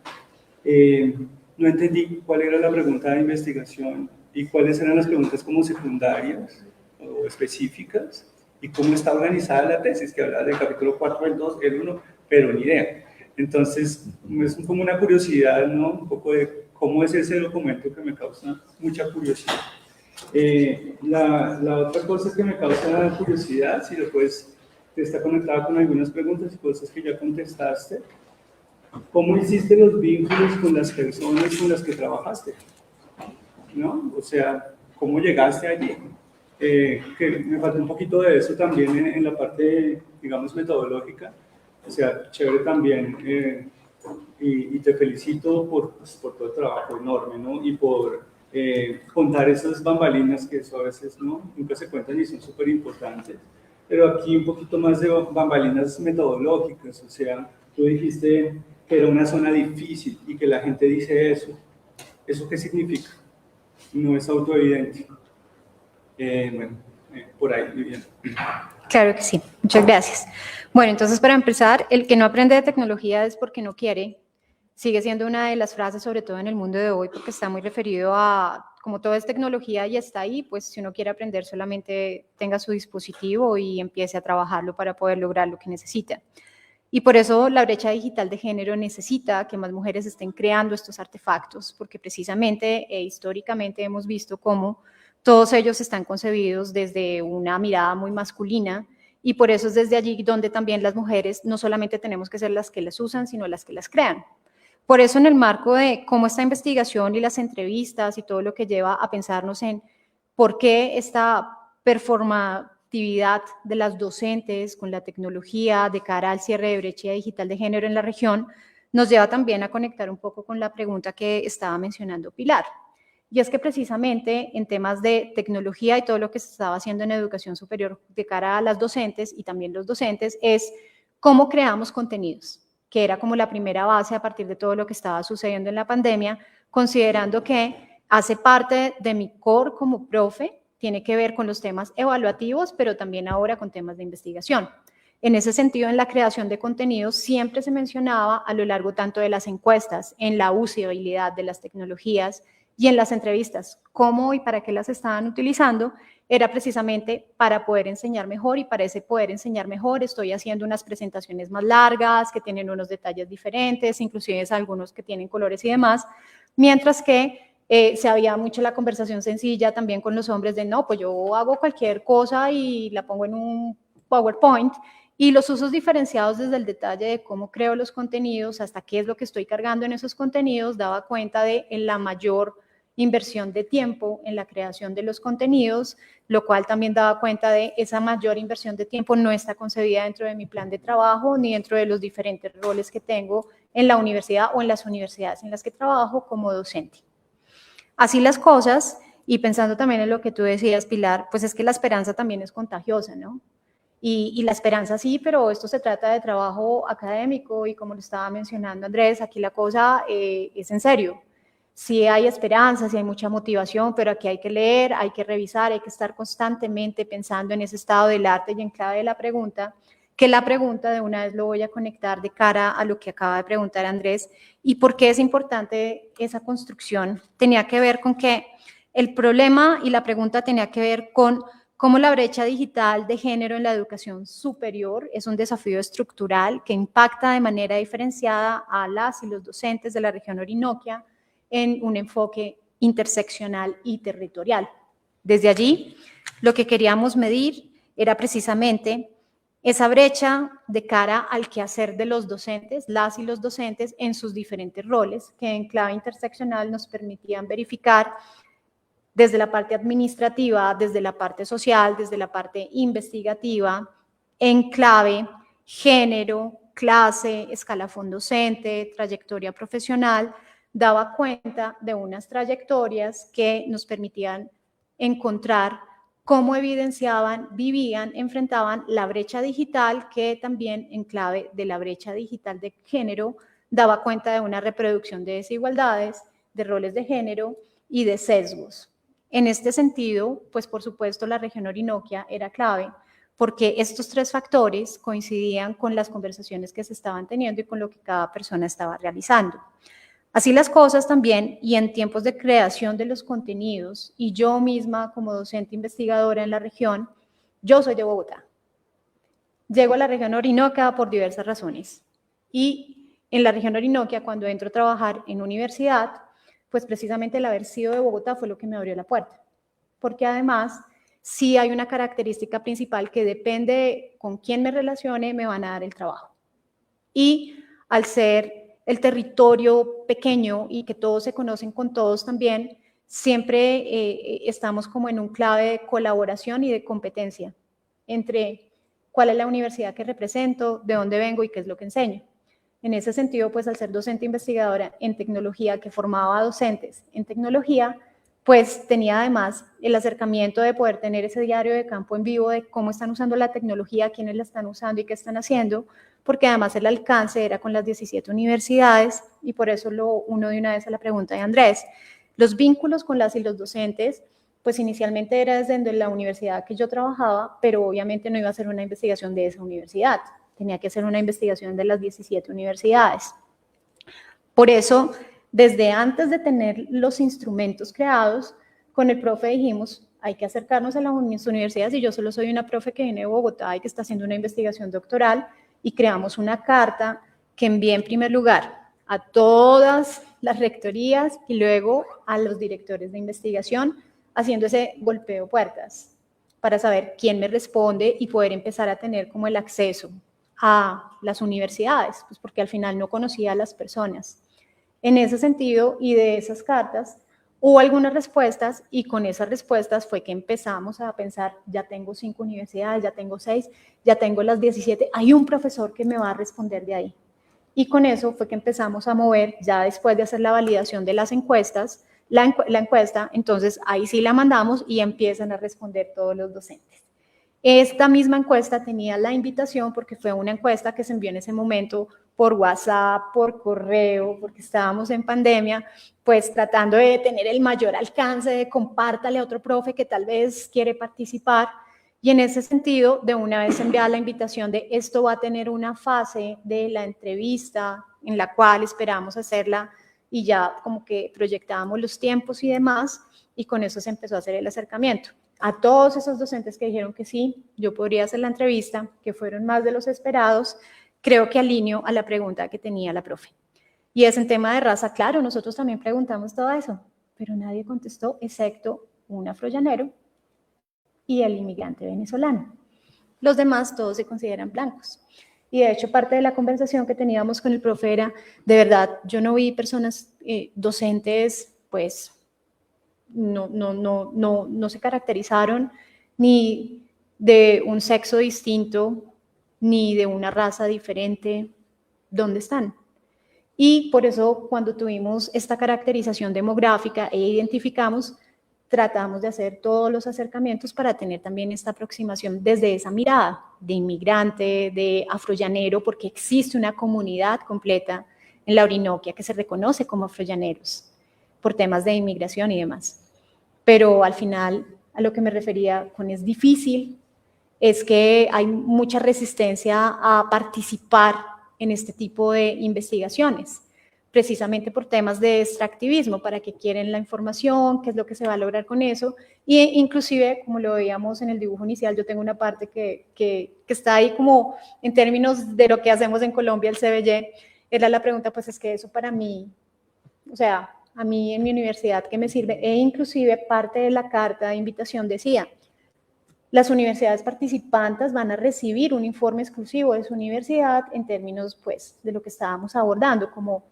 no entendí cuál era la pregunta de investigación y cuáles eran las preguntas como secundarias o específicas y cómo está organizada la tesis, que hablaba del capítulo 4, el 2, el 1, pero ni idea. Entonces, es como una curiosidad, ¿no? Un poco de cómo es ese documento que me causa mucha curiosidad. La otra cosa que me causa curiosidad, si después está conectada con algunas preguntas y cosas que ya contestaste, ¿cómo hiciste los vínculos con las personas con las que trabajaste? ¿No? O sea, ¿cómo llegaste allí? que me falta un poquito de eso también en la parte, digamos, metodológica. O sea, chévere también, y te felicito pues, por todo el trabajo enorme, ¿no? Y por contar esas bambalinas que eso a veces nunca se cuentan y son súper importantes. Pero aquí un poquito más de bambalinas metodológicas, o sea, tú dijiste que era una zona difícil y que la gente dice eso. ¿Eso qué significa? No es autoevidente. Bueno, por ahí, Viviana. Claro que sí, muchas gracias. Bueno, entonces para empezar, el que no aprende de tecnología es porque no quiere. Sigue siendo una de las frases, sobre todo en el mundo de hoy, porque está muy referido a, como todo es tecnología y está ahí, pues si uno quiere aprender solamente tenga su dispositivo y empiece a trabajarlo para poder lograr lo que necesita. Y por eso la brecha digital de género necesita que más mujeres estén creando estos artefactos, porque precisamente históricamente hemos visto cómo todos ellos están concebidos desde una mirada muy masculina, y por eso es desde allí donde también las mujeres no solamente tenemos que ser las que las usan, sino las que las crean. Por eso en el marco de cómo esta investigación y las entrevistas y todo lo que lleva a pensarnos en por qué esta performatividad de las docentes con la tecnología de cara al cierre de brecha digital de género en la región, nos lleva también a conectar un poco con la pregunta que estaba mencionando Pilar. Y es que precisamente en temas de tecnología y todo lo que se estaba haciendo en educación superior de cara a las docentes y también los docentes es cómo creamos contenidos, que era como la primera base a partir de todo lo que estaba sucediendo en la pandemia, considerando que hace parte de mi core como profe, tiene que ver con los temas evaluativos, pero también ahora con temas de investigación. En ese sentido, en la creación de contenidos siempre se mencionaba a lo largo tanto de las encuestas, en la usabilidad de las tecnologías y en las entrevistas, cómo y para qué las estaban utilizando, era precisamente para poder enseñar mejor, y para ese poder enseñar mejor estoy haciendo unas presentaciones más largas, que tienen unos detalles diferentes, inclusive algunos que tienen colores y demás, mientras que se había mucho la conversación sencilla también con los hombres de no, pues yo hago cualquier cosa y la pongo en un PowerPoint, y los usos diferenciados desde el detalle de cómo creo los contenidos hasta qué es lo que estoy cargando en esos contenidos daba cuenta de en la mayor inversión de tiempo en la creación de los contenidos, lo cual también daba cuenta de esa mayor inversión de tiempo no está concebida dentro de mi plan de trabajo ni dentro de los diferentes roles que tengo en la universidad o en las universidades en las que trabajo como docente. Así las cosas, y pensando también en lo que tú decías, Pilar, pues es que la esperanza también es contagiosa, ¿no? Y la esperanza sí, pero esto se trata de trabajo académico y como lo estaba mencionando Andrés, aquí la cosa es en serio. Sí hay esperanza, sí hay mucha motivación, pero aquí hay que leer, hay que revisar, hay que estar constantemente pensando en ese estado del arte y en clave de la pregunta, que la pregunta de una vez lo voy a conectar de cara a lo que acaba de preguntar Andrés, y por qué es importante esa construcción. Tenía que ver con que el problema y la pregunta tenía que ver con cómo la brecha digital de género en la educación superior es un desafío estructural que impacta de manera diferenciada a las y los docentes de la región Orinoquia, en un enfoque interseccional y territorial. Desde allí, lo que queríamos medir era precisamente esa brecha de cara al quehacer de los docentes, las y los docentes en sus diferentes roles, que en clave interseccional nos permitían verificar desde la parte administrativa, desde la parte social, desde la parte investigativa, en clave género, clase, escalafón docente, trayectoria profesional, daba cuenta de unas trayectorias que nos permitían encontrar cómo evidenciaban, vivían, enfrentaban la brecha digital, que también en clave de la brecha digital de género daba cuenta de una reproducción de desigualdades, de roles de género y de sesgos. En este sentido, pues por supuesto la región Orinoquia era clave, porque estos tres factores coincidían con las conversaciones que se estaban teniendo y con lo que cada persona estaba realizando. Así las cosas también, y en tiempos de creación de los contenidos, y yo misma como docente investigadora en la región, yo soy de Bogotá. Llego a la región Orinoquia por diversas razones. Y en la región Orinoquia, cuando entro a trabajar en universidad, pues precisamente el haber sido de Bogotá fue lo que me abrió la puerta. Porque además, sí hay una característica principal que depende de con quién me relacione, me van a dar el trabajo. Y al ser el territorio pequeño y que todos se conocen con todos también, siempre estamos como en un clave de colaboración y de competencia entre cuál es la universidad que represento, de dónde vengo y qué es lo que enseño. En ese sentido, pues al ser docente investigadora en tecnología, que formaba docentes en tecnología, pues tenía además el acercamiento de poder tener ese diario de campo en vivo de cómo están usando la tecnología, quiénes la están usando y qué están haciendo, porque además el alcance era con las 17 universidades, y por eso lo uno de una vez a la pregunta de Andrés. Los vínculos con las y los docentes, pues inicialmente era desde la universidad que yo trabajaba, pero obviamente no iba a ser una investigación de esa universidad, tenía que ser una investigación de las 17 universidades. Por eso, desde antes de tener los instrumentos creados, con el profe dijimos, hay que acercarnos a las universidades, y yo solo soy una profe que viene de Bogotá y que está haciendo una investigación doctoral, y creamos una carta que envié en primer lugar a todas las rectorías y luego a los directores de investigación, haciendo ese golpeo puertas para saber quién me responde y poder empezar a tener como el acceso a las universidades, pues porque al final no conocía a las personas. En ese sentido, y de esas cartas, hubo algunas respuestas, y con esas respuestas fue que empezamos a pensar, ya tengo 5 universidades, ya tengo 6, ya tengo las 17, hay un profesor que me va a responder de ahí. Y con eso fue que empezamos a mover, ya después de hacer la validación de las encuestas, la encuesta, entonces ahí sí la mandamos y empiezan a responder todos los docentes. Esta misma encuesta tenía la invitación, porque fue una encuesta que se envió en ese momento por WhatsApp, por correo, porque estábamos en pandemia, pues tratando de tener el mayor alcance, de compártale a otro profe que tal vez quiere participar, y en ese sentido, de una vez enviar la invitación de esto va a tener una fase de la entrevista en la cual esperamos hacerla, y ya como que proyectábamos los tiempos y demás, y con eso se empezó a hacer el acercamiento. A todos esos docentes que dijeron que sí, yo podría hacer la entrevista, que fueron más de los esperados, creo que alineo a la pregunta que tenía la profe. Y es en tema de raza, claro, nosotros también preguntamos todo eso, pero nadie contestó excepto un afrollanero y el inmigrante venezolano. Los demás todos se consideran blancos. Y de hecho parte de la conversación que teníamos con el profe era, de verdad, yo no vi personas docentes, pues, no se caracterizaron ni de un sexo distinto, ni de una raza diferente. ¿Dónde están? Y por eso cuando tuvimos esta caracterización demográfica e identificamos, tratamos de hacer todos los acercamientos para tener también esta aproximación desde esa mirada de inmigrante, de afrollanero, porque existe una comunidad completa en la Orinoquia que se reconoce como afrollaneros por temas de inmigración y demás. Pero al final, a lo que me refería con es difícil, es que hay mucha resistencia a participar en este tipo de investigaciones, precisamente por temas de extractivismo, para qué quieren la información, qué es lo que se va a lograr con eso, y inclusive, como lo veíamos en el dibujo inicial, yo tengo una parte que está ahí como en términos de lo que hacemos en Colombia, el CBY, era la pregunta, pues es que eso para mí, o sea, a mí en mi universidad, ¿qué me sirve? E inclusive parte de la carta de invitación decía, las universidades participantes van a recibir un informe exclusivo de su universidad en términos, pues, de lo que estábamos abordando, como,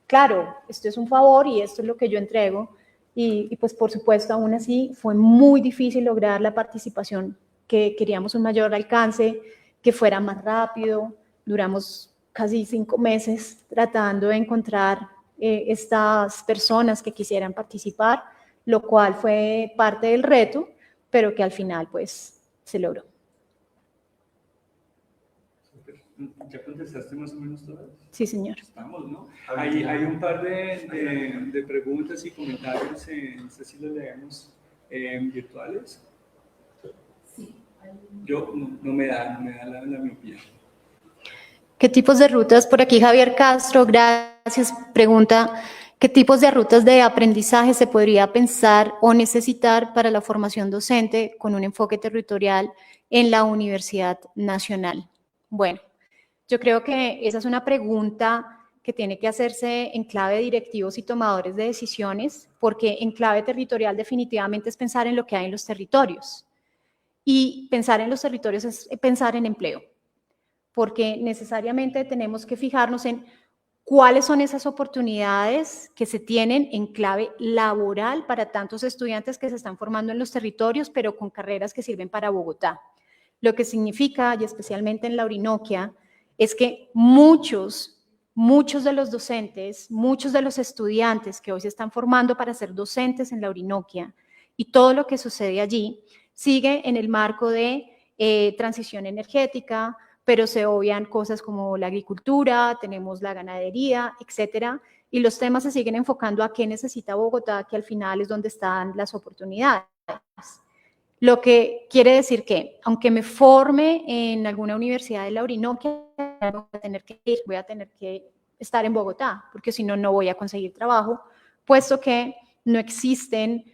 claro, esto es un favor y esto es lo que yo entrego, y pues, por supuesto, aún así, fue muy difícil lograr la participación, que queríamos un mayor alcance, que fuera más rápido, duramos casi 5 meses tratando de encontrar estas personas que quisieran participar, lo cual fue parte del reto, pero que al final, pues, se logró. ¿Ya contestaste más o menos todas? Sí, señor. Estamos, ¿no? Hay un par de preguntas y comentarios, no sé si los leemos virtuales. Sí. Yo no me da la miopía. ¿Qué tipos de rutas? Por aquí Javier Castro, gracias, pregunta, ¿qué tipos de rutas de aprendizaje se podría pensar o necesitar para la formación docente con un enfoque territorial en la Universidad Nacional? Bueno, yo creo que esa es una pregunta que tiene que hacerse en clave de directivos y tomadores de decisiones, porque en clave territorial definitivamente es pensar en lo que hay en los territorios. Y pensar en los territorios es pensar en empleo, porque necesariamente tenemos que fijarnos en cuáles son esas oportunidades que se tienen en clave laboral para tantos estudiantes que se están formando en los territorios, pero con carreras que sirven para Bogotá. Lo que significa, y especialmente en la Orinoquia, es que muchos de los docentes, muchos de los estudiantes que hoy se están formando para ser docentes en la Orinoquia y todo lo que sucede allí sigue en el marco de transición energética, pero se obvian cosas como la agricultura, tenemos la ganadería, etcétera, y los temas se siguen enfocando a qué necesita Bogotá, que al final es donde están las oportunidades. Lo que quiere decir que, aunque me forme en alguna universidad de la Orinoquia, voy a tener que estar en Bogotá, porque si no, no voy a conseguir trabajo, puesto que no existen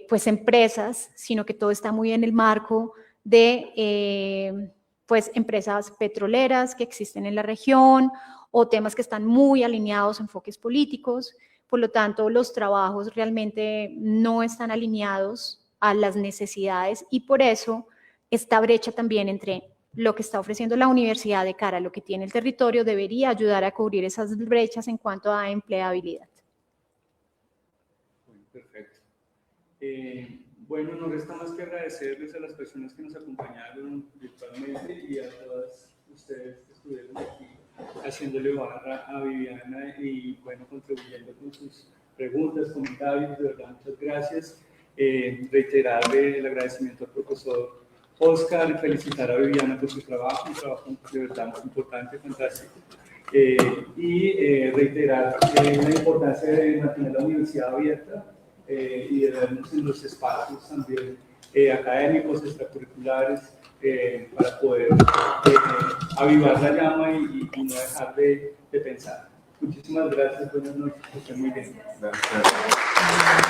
pues empresas, sino que todo está muy en el marco de pues empresas petroleras que existen en la región o temas que están muy alineados a enfoques políticos. Por lo tanto, los trabajos realmente no están alineados a las necesidades y por eso esta brecha también entre lo que está ofreciendo la universidad de cara a lo que tiene el territorio debería ayudar a cubrir esas brechas en cuanto a empleabilidad. Perfecto. Bueno, no resta más que agradecerles a las personas que nos acompañaron virtualmente y a todas ustedes que estuvieron aquí haciéndole barra a Viviana y bueno, contribuyendo con sus preguntas, comentarios. De verdad, muchas gracias. Reiterarle el agradecimiento al profesor Oscar, felicitar a Viviana por su trabajo, un trabajo de verdad muy importante, fantástico. Y reiterar la importancia de mantener la universidad abierta y de vernos en los espacios también académicos, extracurriculares, para poder avivar la llama y no dejar de pensar. Muchísimas gracias, buenas noches, que estén muy bien. Gracias.